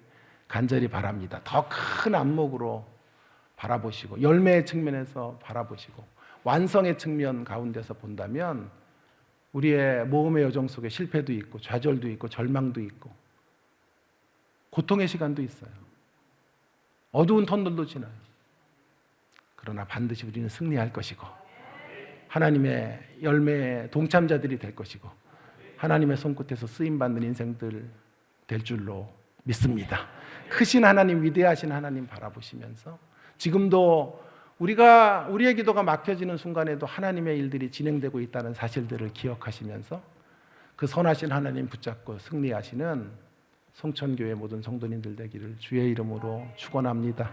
간절히 바랍니다. 더 큰 안목으로 바라보시고 열매의 측면에서 바라보시고 완성의 측면 가운데서 본다면 우리의 모험의 여정 속에 실패도 있고 좌절도 있고 절망도 있고 고통의 시간도 있어요. 어두운 터널도 지나요. 그러나 반드시 우리는 승리할 것이고 하나님의 열매의 동참자들이 될 것이고 하나님의 손끝에서 쓰임받는 인생들 될 줄로 믿습니다. 크신 하나님, 위대하신 하나님 바라보시면서 지금도 우리의 기도가 막혀지는 순간에도 하나님의 일들이 진행되고 있다는 사실들을 기억하시면서 그 선하신 하나님 붙잡고 승리하시는 송천교회 모든 성도님들 되기를 주의 이름으로 축원합니다.